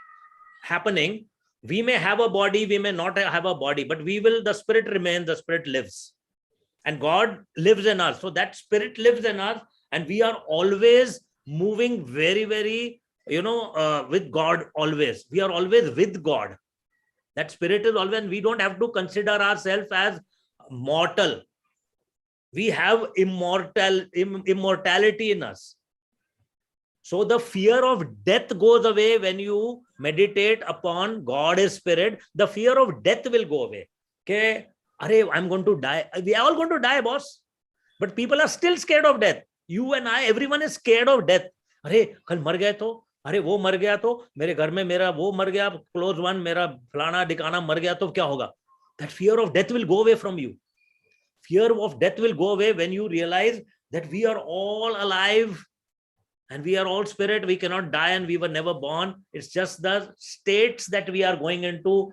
Speaker 2: happening. We may have a body, we may not have a body, but the spirit remains, the spirit lives. And God lives in us. So that spirit lives in us, and we are always moving very, very, with God always. We are always with God. That spirit is always, we don't have to consider ourselves as mortal. We have immortality in us. So the fear of death goes away when you meditate upon God is spirit. The fear of death will go away. Okay, I'm going to die. We are all going to die, boss. But people are still scared of death. You and I, everyone is scared of death. कल मर गए तो, वो मर गया तो, मेरे घर में मेरा वो मर गया, close one, मेरा फलाना डिकाना मर गया तो क्या होगा? That fear of death will go away from you. Fear of death will go away when you realize that we are all alive and we are all spirit. We cannot die and we were never born. It's just the states that we are going into.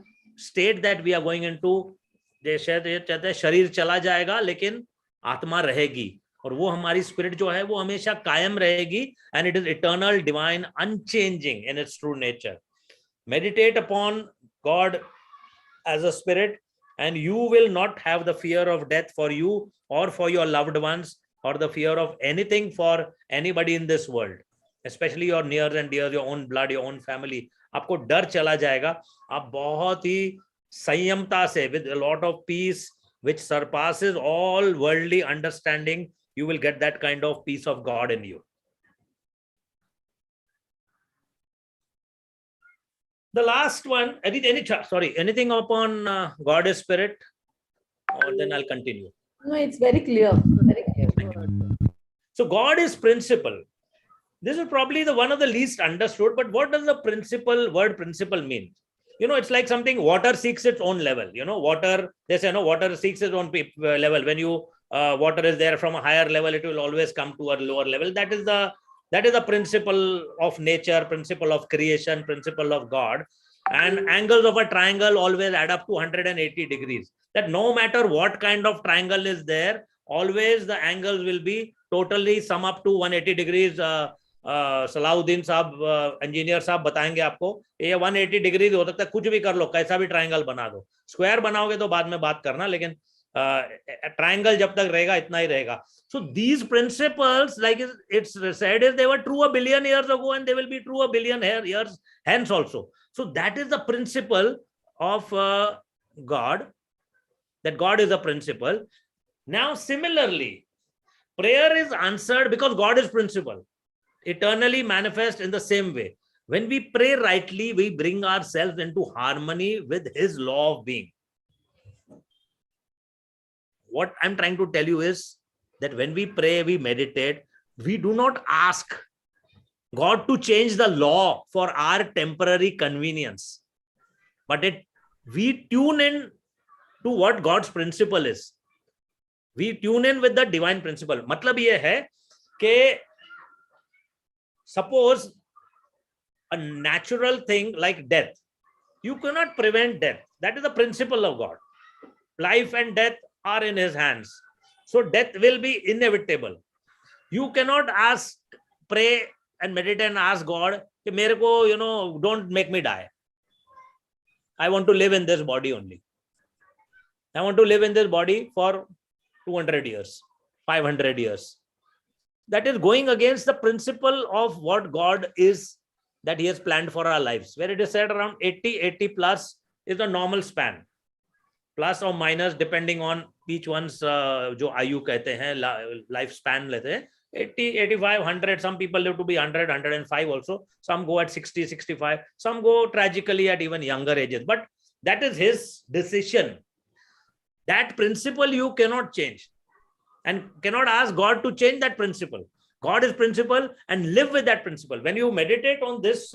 Speaker 2: जैसे शरीर चला जाएगा लेकिन आत्मा रहेगी, और वो हमारी स्पिरिट जो है वो हमेशा कायम रहेगी, and it is eternal, divine, unchanging in its true nature. Meditate upon God as a spirit and you will not have the fear of death for you or for your loved ones, or the fear of anything for anybody in this world, especially your near and dear, your own blood, your own family. आपको डर चला जाएगा. आप बहुत ही संयमता से, with a lot of peace which surpasses all worldly understanding, you will get that kind of peace of God in you. The last one, anything upon God is spirit, or then I'll continue.
Speaker 3: No, it's very clear. Very clear.
Speaker 2: So God is principle. This is probably the one of the least understood, but what does the word principle mean? It's like something, water seeks its own level. Water, they say, water seeks its own level. When water is there from a higher level, it will always come to a lower level. That is the principle of nature, principle of creation, principle of God. And angles of a triangle always add up to 180 degrees. That no matter what kind of triangle is there, always the angles will be totally sum up to 180 degrees. Salauddin साहब, engineer साहब बताएंगे आपको, ये 180 degree हो सकता है, कुछ भी कर लो, कैसा भी ट्रायंगल बना दो. स्क्वायर बनाओगे तो बाद में बात करना, लेकिन ट्रायंगल जब तक रहेगा इतना ही रहेगा. So these principles, like it's said, is they were true a billion years ago and they will be true a billion years hence also. So that is the principle of God, that God is a principle. Now similarly, prayer is answered because God is principle, eternally manifest in the same way. When we pray rightly, we bring ourselves into harmony with his law of being. What I'm trying to tell you is that when we pray, we meditate, we do not ask God to change the law for our temporary convenience, but we tune in to what God's principle is. We tune in with the divine principle. मतलब ये है कि suppose a natural thing like death, you cannot prevent death. That is the principle of God. Life and death are in his hands. So death will be inevitable. You cannot pray and meditate and ask God, mere ko, don't make me die. I want to live in this body only. I want to live in this body for 200 years, 500 years. That is going against the principle of what God is, that he has planned for our lives, where it is said around 80 plus is the normal span, plus or minus depending on each one's jo ayu kehte hain, life span lete hain, 80, 85, 100. Some people live to be 100, 105 also. Some go at 60, 65. Some go tragically at even younger ages. But that is his decision. That principle you cannot change, and cannot ask God to change that principle. God is principle, and live with that principle. When you meditate on this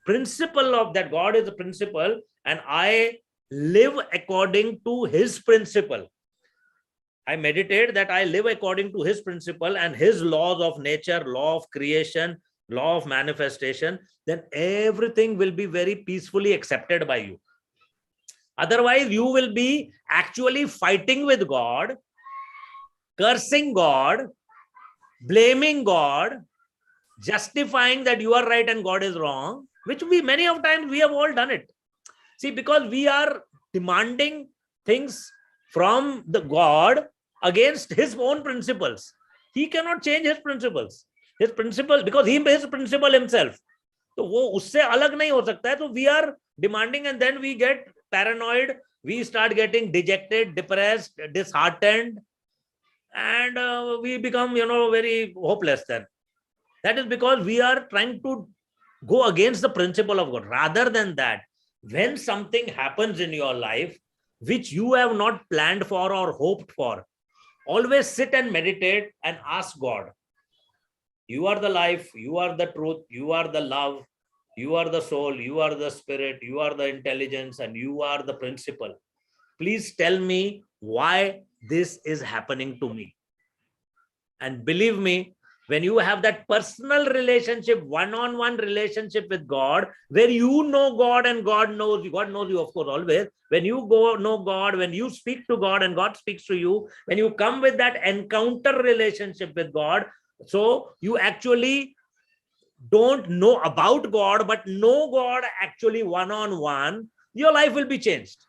Speaker 2: principle of that God is a principle, and I live according to his principle, I meditate that I live according to his principle and his laws of nature, law of creation, law of manifestation, then everything will be very peacefully accepted by you. Otherwise, you will be actually fighting with God, cursing God, blaming God, justifying that you are right and God is wrong, which many of times we have all done it. See, because we are demanding things from the God against his own principles. He cannot change his principles. His principle, because he is principle himself. So वो उससे अलग नहीं हो सकता है. So we are demanding, and then we get paranoid. We start getting dejected, depressed, disheartened, and we become, very hopeless then. That is because we are trying to go against the principle of God. Rather than that, when something happens in your life which you have not planned for or hoped for, always sit and meditate and ask God. You are the life, you are the truth, you are the love, you are the soul, you are the spirit, you are the intelligence, and you are the principle. Please tell me why this is happening to me. And believe me, when you have that personal relationship, one-on-one relationship with God, where you know God and God knows you, God knows you, of course, always. When you know God, when you speak to God and God speaks to you, when you come with that encounter relationship with God, so you actually don't know about God, but know God actually one-on-one, your life will be changed.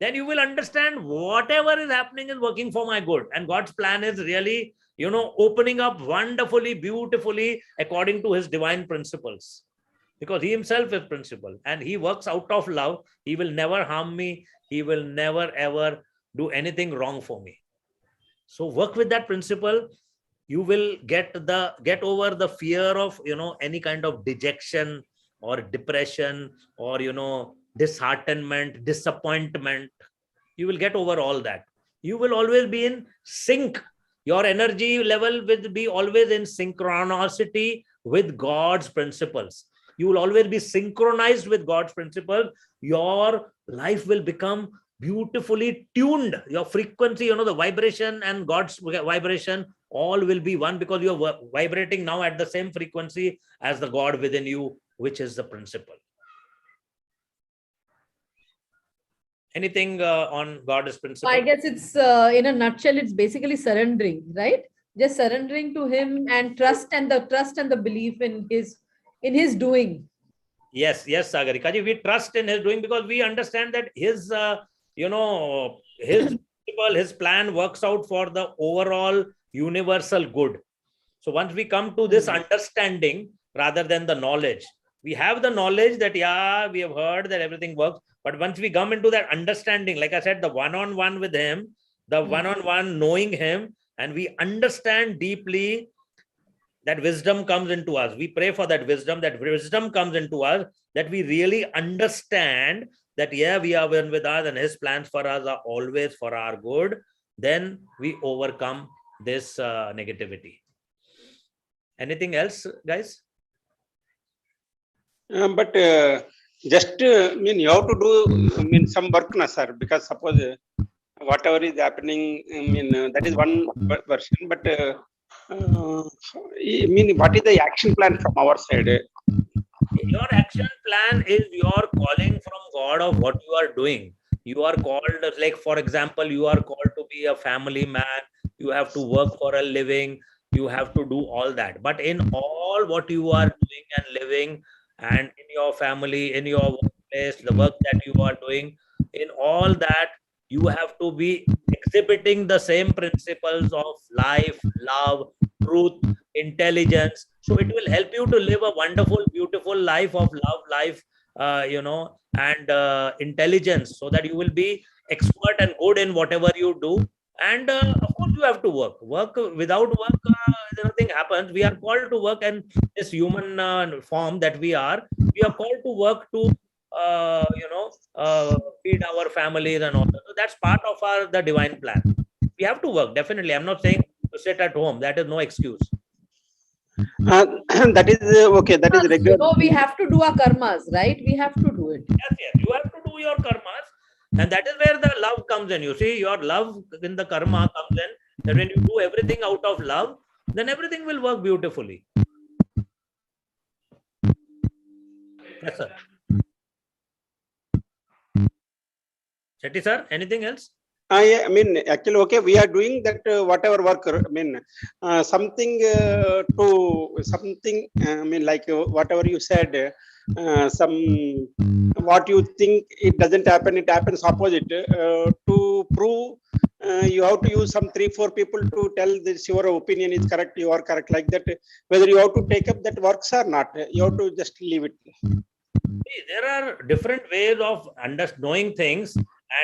Speaker 2: then you will understand whatever is happening is working for my good. And God's plan is really, opening up wonderfully, beautifully according to his divine principles. Because he himself is principle and he works out of love. He will never harm me. He will never ever do anything wrong for me. So work with that principle. You will get over the fear of, any kind of dejection or depression or, disheartenment, disappointment. You will get over all that. You will always be in sync. Your energy level will be always in synchronicity with God's principles. You will always be synchronized with God's principles. Your life will become beautifully tuned. Your frequency, the vibration and God's vibration, all will be one, because you are vibrating now at the same frequency as the God within you, which is the principle. Anything on God's principle?
Speaker 3: I guess it's in a nutshell, it's basically surrendering, right? Just surrendering to him and trust and the belief in his doing.
Speaker 2: Yes, Sagarika. We trust in his doing because we understand that his principle, his plan works out for the overall universal good. So once we come to this understanding rather than the knowledge, we have the knowledge that, we have heard that everything works. But once we come into that understanding, like I said, the one-on-one with him, the one-on-one knowing him, and we understand deeply, that wisdom comes into us. We pray for that wisdom comes into us, that we really understand that, we are one with us and his plans for us are always for our good. Then we overcome this negativity. Anything else, guys?
Speaker 5: But just you have to do some work, na sir, because suppose whatever is happening, that is one version. But what is the action plan from our side?
Speaker 2: Your action plan is your calling from God of what you are doing. You are called, like for example, you are called to be a family man. You have to work for a living. You have to do all that. But in all what you are doing and living, and in your family, in your workplace, the work that you are doing, in all that, you have to be exhibiting the same principles of life, love, truth, intelligence. So it will help you to live a wonderful, beautiful life of love, life, and intelligence, so that you will be expert and good in whatever you do. And of course, you have to work. Without work, nothing happens. We are called to work, and this human form that we are called to work to, feed our families and all that. So that's part of the divine plan. We have to work, definitely. I'm not saying to sit at home. That is no excuse.
Speaker 5: That is okay. That is regular.
Speaker 3: No, we have to do our karmas, right? We have to do it.
Speaker 2: Yes. You have to do your karmas. And that is where the love comes in. You see, your love in the karma comes in. That when you do everything out of love, then everything will work beautifully. Yes, sir. Shetty, sir, anything else?
Speaker 5: Actually, okay, we are doing that whatever work. Something like whatever you said. What you think it doesn't happen, it happens opposite. To prove, you have to use some 3-4 people to tell this your opinion is correct, you are correct, like that. Whether you have to take up that works or not, you have to just leave it.
Speaker 2: See, there are different ways of knowing things,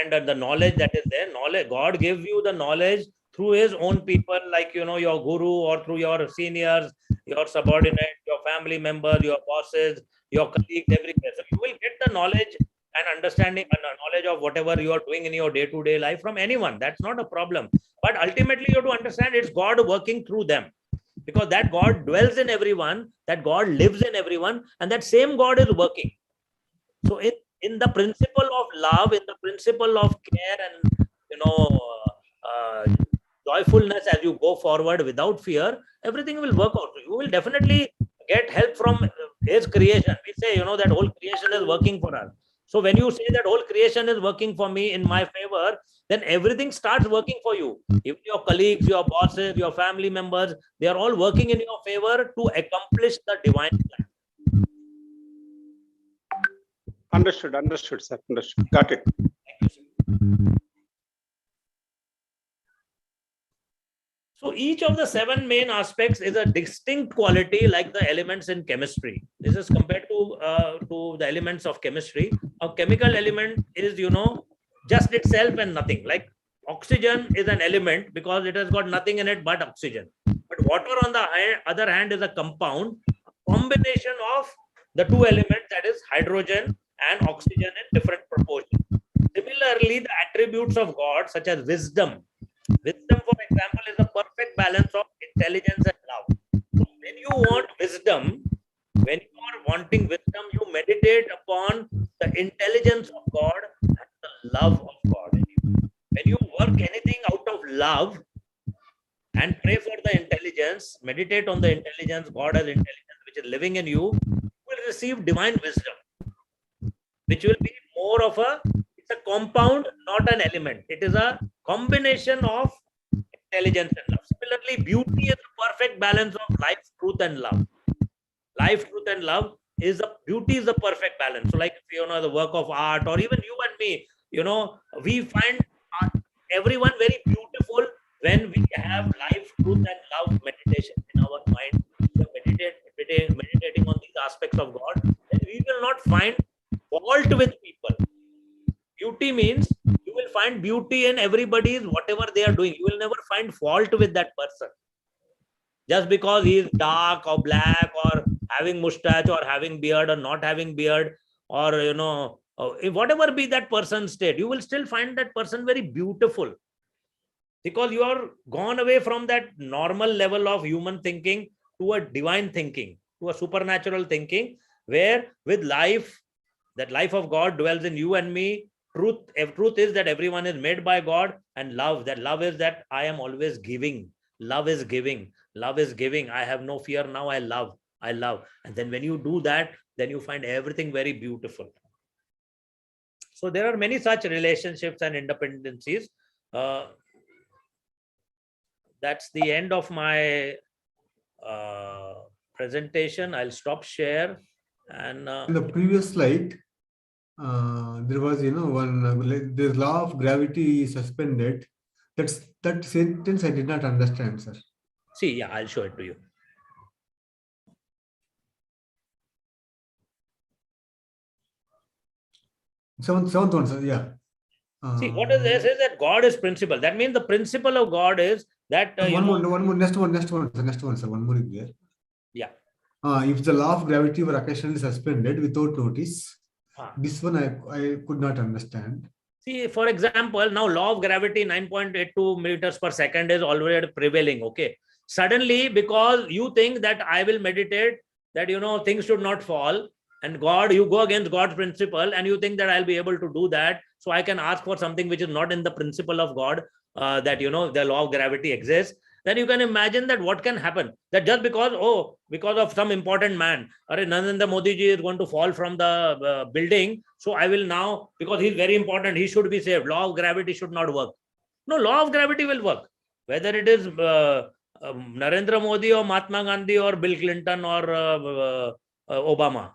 Speaker 2: and the knowledge that is there. God gives you the knowledge through his own people, like your guru, or through your seniors, your subordinates, your family members, your bosses, your colleagues, everywhere. So you will get the knowledge and understanding and knowledge of whatever you are doing in your day-to-day life from anyone. That's not a problem. But ultimately, you have to understand it's God working through them, because that God dwells in everyone, that God lives in everyone, and that same God is working. So in the principle of love, in the principle of care and joyfulness, as you go forward without fear, everything will work out. You will definitely get help from his creation. We say, that whole creation is working for us. So when you say that whole creation is working for me in my favor, then everything starts working for you. Even your colleagues, your bosses, your family members, they are all working in your favor to accomplish the divine plan.
Speaker 5: Understood, sir. Understood. Got it.
Speaker 2: Thank you, sir. So each of the 7 main aspects is a distinct quality, like the elements in chemistry. This is compared to the elements of chemistry. A chemical element is, just itself and nothing. Like oxygen is an element because it has got nothing in it but oxygen. But water, on the other hand, is a compound, a combination of the two elements, that is hydrogen and oxygen in different proportions. Similarly, the attributes of God, such as wisdom. Wisdom, for example, is a perfect balance of intelligence and love. So when you want wisdom, when you are wanting wisdom, you meditate upon the intelligence of God and the love of God in you. When you work anything out of love and pray for the intelligence, meditate on the intelligence, God has intelligence which is living in you, you will receive divine wisdom, which will be more of it's a compound, not an element. It is a combination of intelligence and love. Similarly, beauty is a perfect balance of life, truth, and love. Life, truth, and love beauty is a perfect balance. So, like, the work of art, or even you and me, we find everyone very beautiful when we have life, truth, and love meditation in our mind. We are meditating on these aspects of God, then we will not find fault with people. Beauty means you will find beauty in everybody's whatever they are doing. You will never find fault with that person. Just because he is dark or black or having mustache or having beard or not having beard, or whatever be that person's state, you will still find that person very beautiful, because you are gone away from that normal level of human thinking to a divine thinking, to a supernatural thinking, where with life, that life of God dwells in you and me. Truth is that everyone is made by God, and love is that I am always giving. Love is giving. Love is giving. I have no fear now. I love. And then when you do that, then you find everything very beautiful. So there are many such relationships and independencies. That's the end of my presentation. I'll stop share. And
Speaker 6: in the previous slide, there was, the law of gravity is suspended. That sentence I did not understand, sir.
Speaker 2: see, yeah, I'll show it to you.
Speaker 6: Seventh one, sir. Yeah.
Speaker 2: See, what is this is that God is principle. That means the principle of God is that
Speaker 6: one more. Next one, sir. One more is there.
Speaker 2: Yeah.
Speaker 6: If the law of gravity were occasionally suspended without notice, this one I could not understand. See,
Speaker 2: for example, now law of gravity 9.82 meters per second is already prevailing. Okay. Suddenly, because you think that I will meditate, that things should not fall, and God, you go against God's principle, and you think that I'll be able to do that. So I can ask for something which is not in the principle of God, that the law of gravity exists. Then you can imagine that what can happen, that just because of some important man, Narendra Modi ji is going to fall from the building, so I will now, because he's very important, he should be saved. Law of gravity should not work. No, law of gravity will work. Whether it is Narendra Modi or Mahatma Gandhi or Bill Clinton or Obama,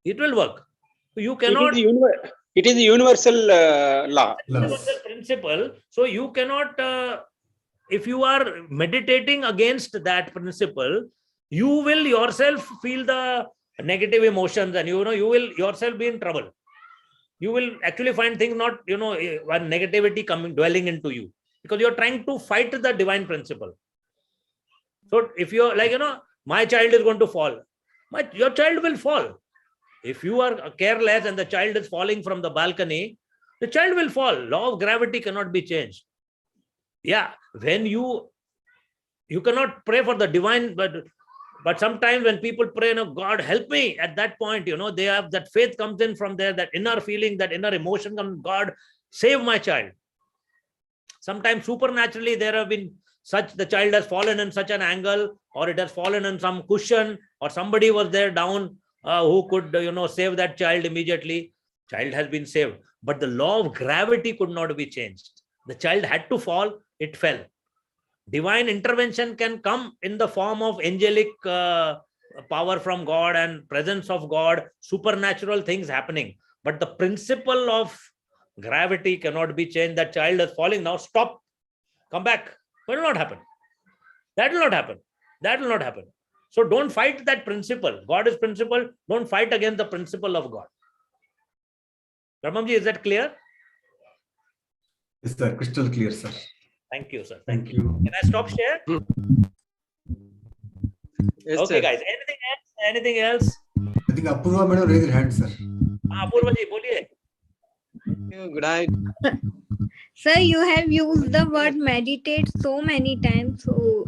Speaker 2: it will work. You cannot.
Speaker 5: It is a universal law.
Speaker 2: Universal principle. So you cannot. If you are meditating against that principle, you will yourself feel the negative emotions, and you will yourself be in trouble. You will actually find things not, negativity dwelling into you, because you're trying to fight the divine principle. So if you're like, my child is going to fall, your child will fall. If you are careless and the child is falling from the balcony, the child will fall. Law of gravity cannot be changed. Yeah, when you cannot pray for the divine, but sometimes when people pray, God help me, at that point, they have that faith comes in from there, that inner feeling, that inner emotion comes, God save my child. Sometimes supernaturally there have been the child has fallen in such an angle, or it has fallen in some cushion, or somebody was there down who could save that child immediately. Child has been saved, but the law of gravity could not be changed. The child had to fall, it fell. Divine intervention can come in the form of angelic power from God and presence of God, supernatural things happening. But the principle of Gravity cannot be changed. That child is falling now. Stop. Come back. It will not happen. That will not happen. That will not happen. So don't fight that principle. God is principle. Don't fight against the principle of God. Ramamji, is that clear?
Speaker 6: Yes, sir. Crystal clear, sir.
Speaker 2: Thank you, sir.
Speaker 6: Thank you.
Speaker 2: Can I stop share?
Speaker 1: Yes,
Speaker 2: Okay,
Speaker 1: sir.
Speaker 2: guys. Anything else? Anything else?
Speaker 6: I think Apurva madam raised her hand, sir.
Speaker 2: Apurva ji, boliye.
Speaker 1: Good night.
Speaker 7: Sir, you have used the word meditate so many times. So,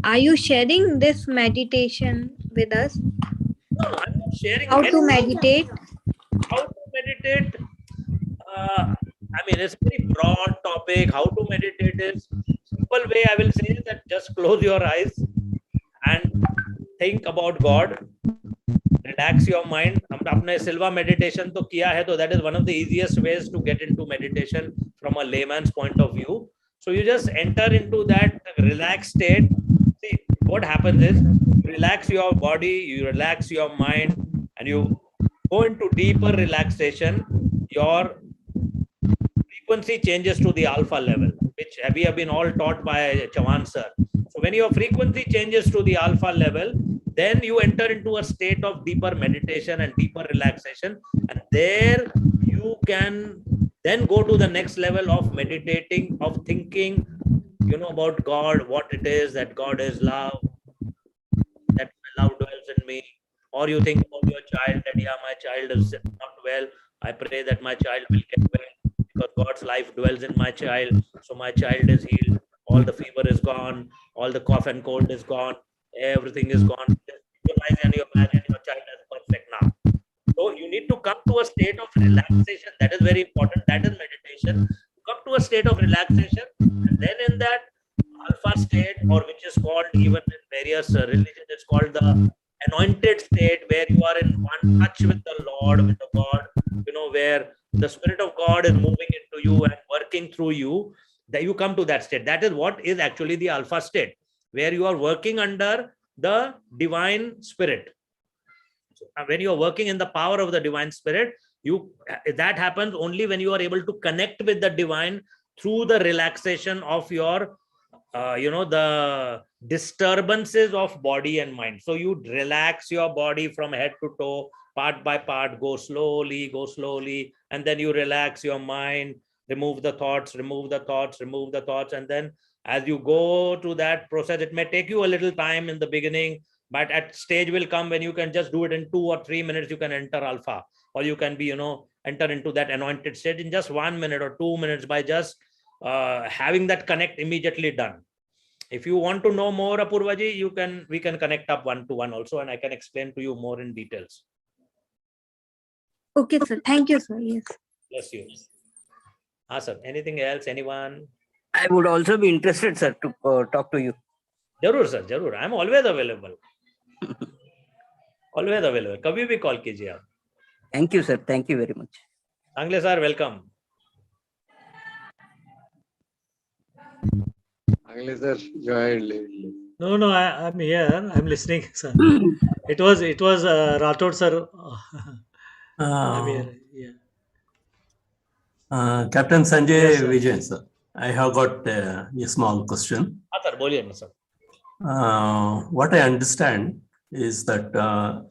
Speaker 7: are you sharing this meditation with us?
Speaker 2: No, I'm not sharing
Speaker 7: How to
Speaker 2: anything.
Speaker 7: meditate?
Speaker 2: How to meditate? I mean, it's a very broad topic. How to meditate is simple way. I will say that just close your eyes and think about God. Relax your mind. हमने अपने सिल्वा meditation तो किया है, तो that is one of the easiest ways to get into meditation from a layman's point of view. So you just enter into that relaxed state. See, what happens is you relax your body, you relax your mind, and you go into deeper relaxation. Your frequency changes to the alpha level, which we have been all taught by Chavan sir. So when your frequency changes to the alpha level, then you enter into a state of deeper meditation and deeper relaxation, and there you can then go to the next level of meditating, of thinking, about God, what it is, that God is love, that love dwells in me. Or you think about your child, that yeah, my child is not well, I pray that my child will get well because God's life dwells in my child, so my child is healed, all the fever is gone, all the cough and cold is gone, everything is gone. Just visualize and you imagine your child is perfect now. So you need to come to a state of relaxation. That is very important. That is meditation. Come to a state of relaxation, and then in that alpha state, or which is called even in various religions, it's called the anointed state, where you are in one touch with the Lord, with the God, where the Spirit of God is moving into you and working through you. That you come to that state. That is what is actually the alpha state, where you are working under the divine spirit. So when you are working in the power of the divine spirit, that happens only when you are able to connect with the divine through the relaxation of your the disturbances of body and mind. So you relax your body from head to toe, part by part, go slowly, and then you relax your mind, remove the thoughts, and then as you go through that process, it may take you a little time in the beginning, but at stage will come when you can just do it in 2 or 3 minutes. You can enter alpha, or you can be enter into that anointed state in just 1 minute or 2 minutes by just having that connect immediately done. If you want to know more, Apurvaji, we can connect up one-to-one also, and I can explain to you more in details.
Speaker 7: Okay, sir. Thank you, sir. Yes.
Speaker 2: Bless you. Sir, anything else? Anyone?
Speaker 8: I would also be interested, sir, to talk to you.
Speaker 2: Jarur, sir. Jarur. I'm always available. Always available. Kabhi bhi call kijiye aap.
Speaker 8: Thank you, sir. Thank you very much.
Speaker 2: Sanjay sir, welcome.
Speaker 1: Sir, joined.
Speaker 9: No, I'm here. I'm listening, sir. It was Rathod, sir. I'm here. Yeah.
Speaker 4: Captain Sanjay
Speaker 9: Yes, sir.
Speaker 4: Vijay, sir. I have got a small question.
Speaker 2: Sir, boliye na, sir.
Speaker 4: What I understand is that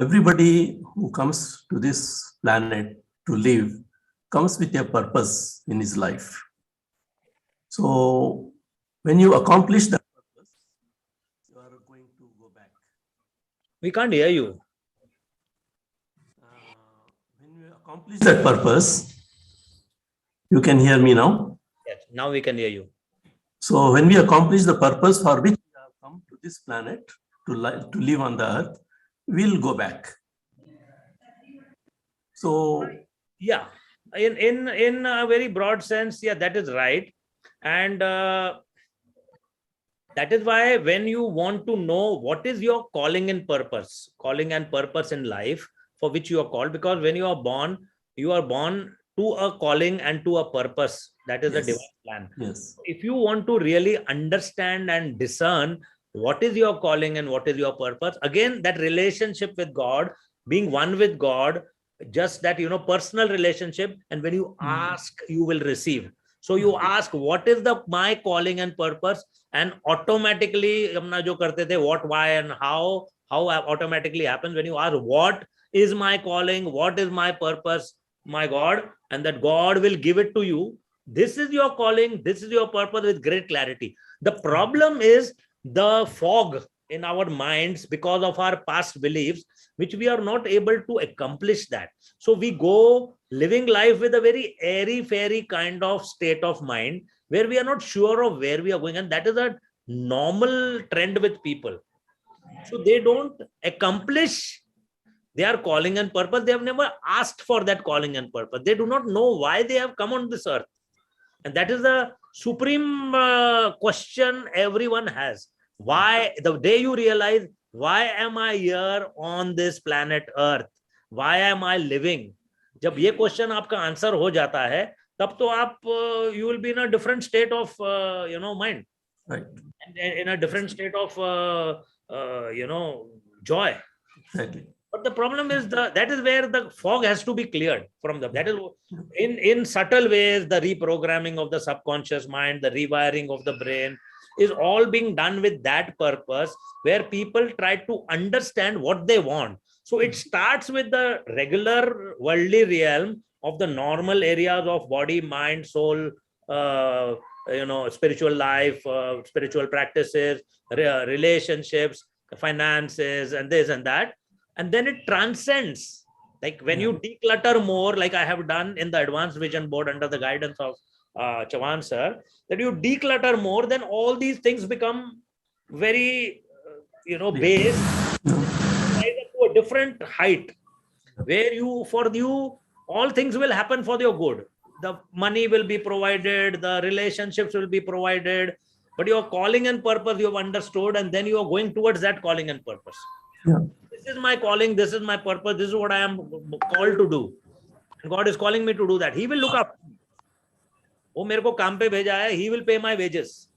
Speaker 4: everybody who comes to this planet to live comes with a purpose in his life. So when you accomplish that purpose, you are going to go back.
Speaker 2: We can't hear you.
Speaker 4: When you accomplish that purpose, you can hear me now?
Speaker 2: Yes, now we can hear you.
Speaker 4: So when we accomplish the purpose for which we have come to this planet to live on the earth, we'll go back. So
Speaker 2: yeah, in a very broad sense, yeah, that is right. And that is why when you want to know what is your calling and purpose in life for which you are called, because when you are born to a calling and to a purpose. That is the divine plan.
Speaker 4: Yes.
Speaker 2: If you want to really understand and discern what is your calling and what is your purpose, again, that relationship with God, being one with God, just that, personal relationship. And when you ask, you will receive. So you ask, what is my calling and purpose? And automatically, humna jo karte the what, why, and how automatically happens when you ask, what is my calling? What is my purpose, my God? And that God will give it to you. This is your calling. This is your purpose with great clarity. The problem is the fog in our minds because of our past beliefs, which we are not able to accomplish that. So we go living life with a very airy-fairy kind of state of mind where we are not sure of where we are going. And that is a normal trend with people. So they don't accomplish their calling and purpose. They have never asked for that calling and purpose. They do not know why they have come on this earth. And that is the supreme question everyone has. Why, the day you realize, why am I here on this planet Earth? Why am I living? जब ये question आपका answer हो जाता है, तब तो आप you will be in a different state of mind,
Speaker 4: Right.
Speaker 2: and in a different state of joy.
Speaker 4: Exactly.
Speaker 2: But the problem is that is where the fog has to be cleared from them. That is in subtle ways, the reprogramming of the subconscious mind, the rewiring of the brain is all being done with that purpose, where people try to understand what they want. So it starts with the regular worldly realm of the normal areas of body, mind, soul, spiritual life, spiritual practices, relationships, finances, and this and that. And then it transcends. Like when you declutter more, like I have done in the Advanced Vision Board under the guidance of Chavan sir, that you declutter more, then all these things become very, based to a different height, where for you, all things will happen for your good. The money will be provided, the relationships will be provided, but your calling and purpose you have understood, and then you are going towards that calling and purpose.
Speaker 4: Yeah.
Speaker 2: This is my calling, this is my purpose, this is what I am called to do. And God is calling me to do that. He will look after me. वो मेरे को काम पे भेजा है, he will pay my wages.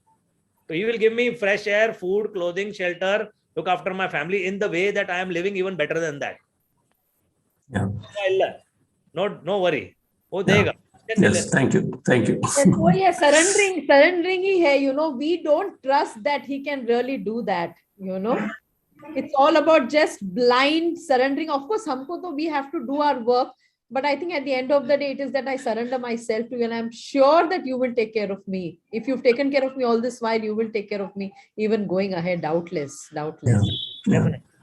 Speaker 2: So he will give me fresh air, food, clothing, shelter, look after my family in the way that I am living even better than that.
Speaker 4: Yeah.
Speaker 2: No worry. वो
Speaker 4: Yeah.
Speaker 2: देगा.
Speaker 4: Yes, thank you. Thank you.
Speaker 3: Oh yeah, surrendering ही है, we don't trust that he can really do that, It's all about just blind surrendering. Of course, we have to do our work, but I think at the end of the day, it is that I surrender myself to you, and I'm sure that you will take care of me. If you've taken care of me all this while, you will take care of me even going ahead, doubtless.
Speaker 4: Yeah.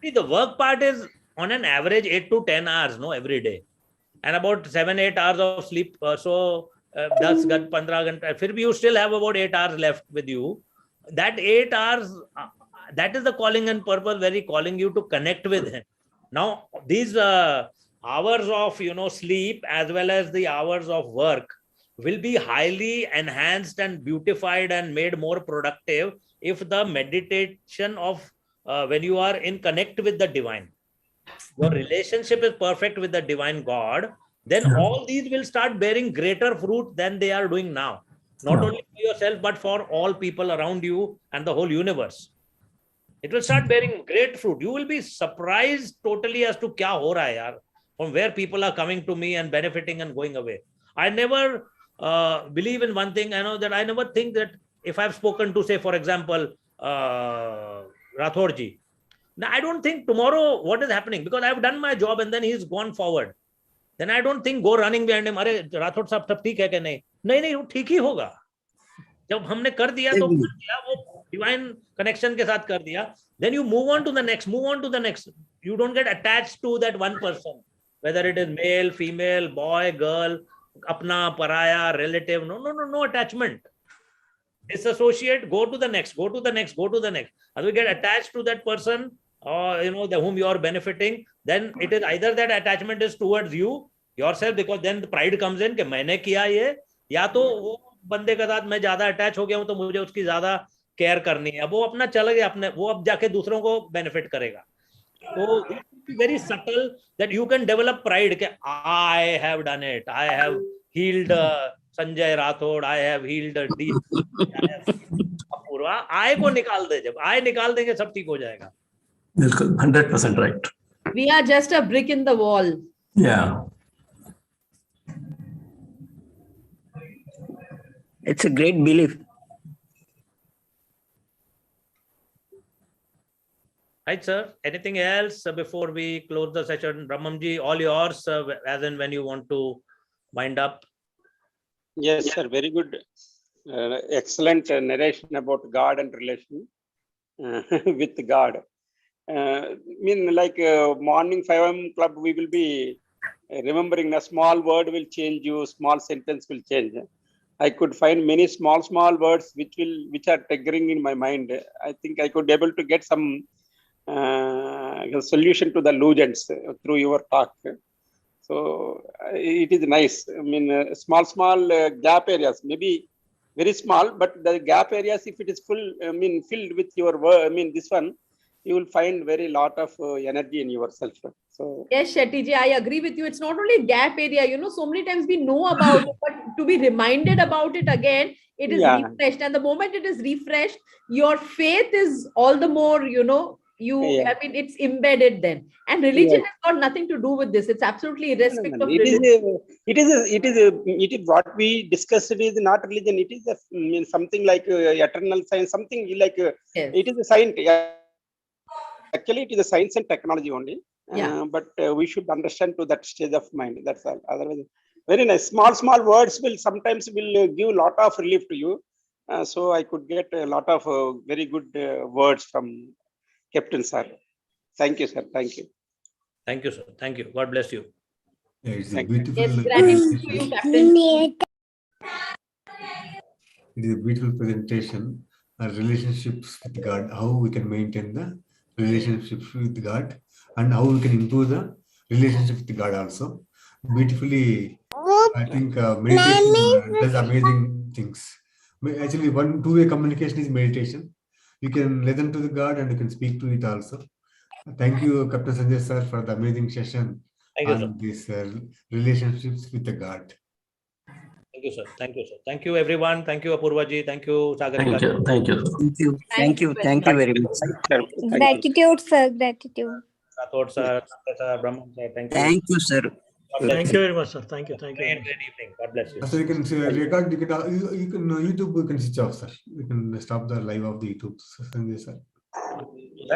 Speaker 2: See, the work part is on an average 8 to 10 hours, every day, and about 7-8 hours of sleep. So 10 15 घंटा, फिर भी you still have about 8 hours left with you. That 8 hours, that is the calling and purpose, where He's calling you to connect with Him. Now, these hours of sleep as well as the hours of work will be highly enhanced and beautified and made more productive if the meditation of when you are in connect with the divine, your relationship is perfect with the divine God, then all these will start bearing greater fruit than they are doing now. Not only for yourself, but for all people around you and the whole universe. It will start bearing great fruit. You will be surprised totally as to kya ho raha hai yaar, from where people are coming to me and benefiting and going away. I never believe in one thing. I know that I never think that if I've spoken to, say, for example, Rathod ji, now I don't think tomorrow what is happening, because I've done my job and then he's gone forward. Then I don't think go running behind him. अरे राठौड़ साहब सब ठीक है कि नहीं? नहीं, वो ठीक ही होगा. जब हमने कर दिया तो कर दिया, वो divine connection के साथ कर दिया. Then you move on to the next, You don't get attached to that one person, whether it is male, female, boy, girl, अपना, पराया, relative. No attachment. Disassociate, go to the next. As we get attached to that person, whom you are benefiting, then it is either that attachment is towards yourself, because then the pride comes in कि मैंने किया ये, या तो वो बंदे के साथ मैं ज्यादा अटैच हो गया हूं तो मुझे उसकी ज्यादा केयर करनी है. अब वो अपना चला गया, अपने वो अब जाके दूसरों को बेनिफिट करेगा. So it's very subtle that you can develop pride कि I have done it, I have healed Sanjay Rathod, I have healed Apurva. I को निकाल दे, जब I निकाल देंगे सब ठीक हो जाएगा.
Speaker 4: बिल्कुल 100% right.
Speaker 3: We are just a brick in the wall.
Speaker 4: Yeah.
Speaker 8: It's a great belief.
Speaker 2: Right, sir. Anything else before we close the session? Brahmamji, all yours, as and when you want to wind up.
Speaker 5: Yes, sir. Very good. Excellent narration about God and relation with God. Like morning 5 a.m. club, we will be remembering a small word will change you, small sentence will change. I could find many small words which are triggering in my mind. I think I could able to get some solution to the illusions through your talk. So it is nice. Small gap areas, maybe very small, but the gap areas, if it is full, filled with your word, this one, you will find very lot of energy in yourself. So
Speaker 3: Yes, Shetty ji, I agree with you. It's not only gap area, so many times we know about it, but to be reminded about it again, it is
Speaker 5: yeah,
Speaker 3: refreshed. And the moment it is refreshed, your faith is all the more,
Speaker 5: yeah.
Speaker 3: it's embedded then. And religion
Speaker 5: Yes.
Speaker 3: has got nothing to do with this. It's absolutely
Speaker 5: No,
Speaker 3: irrespective
Speaker 5: no,
Speaker 3: of
Speaker 5: no.
Speaker 3: religion.
Speaker 5: It is what we discussed. It is not religion. It is something like eternal science. Something like
Speaker 3: Yes.
Speaker 5: it is a science. Actually, it is a science and technology only.
Speaker 3: Yeah.
Speaker 5: But we should understand to that stage of mind. That's all. Otherwise, very nice. Small words will sometimes give a lot of relief to you. So I could get a lot of very good words from Captain Sir. Thank you, sir. Thank you.
Speaker 2: Thank you, sir. Thank you. God bless you.
Speaker 6: Yeah, it's a
Speaker 5: Thank you.
Speaker 6: beautiful.
Speaker 3: Yes, gratitude to you, Captain.
Speaker 6: It is a beautiful presentation. Our relationships with God, how we can maintain the relationships with God, and how we can improve the relationship with God also. Beautifully, I think meditation does amazing things. Actually, one two-way communication is meditation. You can listen to the God and you can speak to it also. Thank you, Captain Sanjay sir, for the amazing session
Speaker 2: Thank you, sir.
Speaker 6: on these relationships with the God.
Speaker 2: Thank you, sir. Thank you, sir. Thank you, everyone. Thank you, Apurvaji. Thank you, Sagarika.
Speaker 4: Thank you.
Speaker 8: Thank you. Thank you. Thank you very much.
Speaker 5: Thank you.
Speaker 7: Gratitude, sir. Gratitude.
Speaker 2: Rathod, sir, Sanjay, sir, Brahman, sir. Thank you.
Speaker 8: Thank you, sir.
Speaker 2: God bless
Speaker 9: Thank you very much, sir. Thank you. Thank you. very
Speaker 2: Great,
Speaker 9: much.
Speaker 2: great evening. God bless you.
Speaker 6: So you can record, you can YouTube, you can switch off, sir. You can stop the live of the YouTube, Sanjay sir.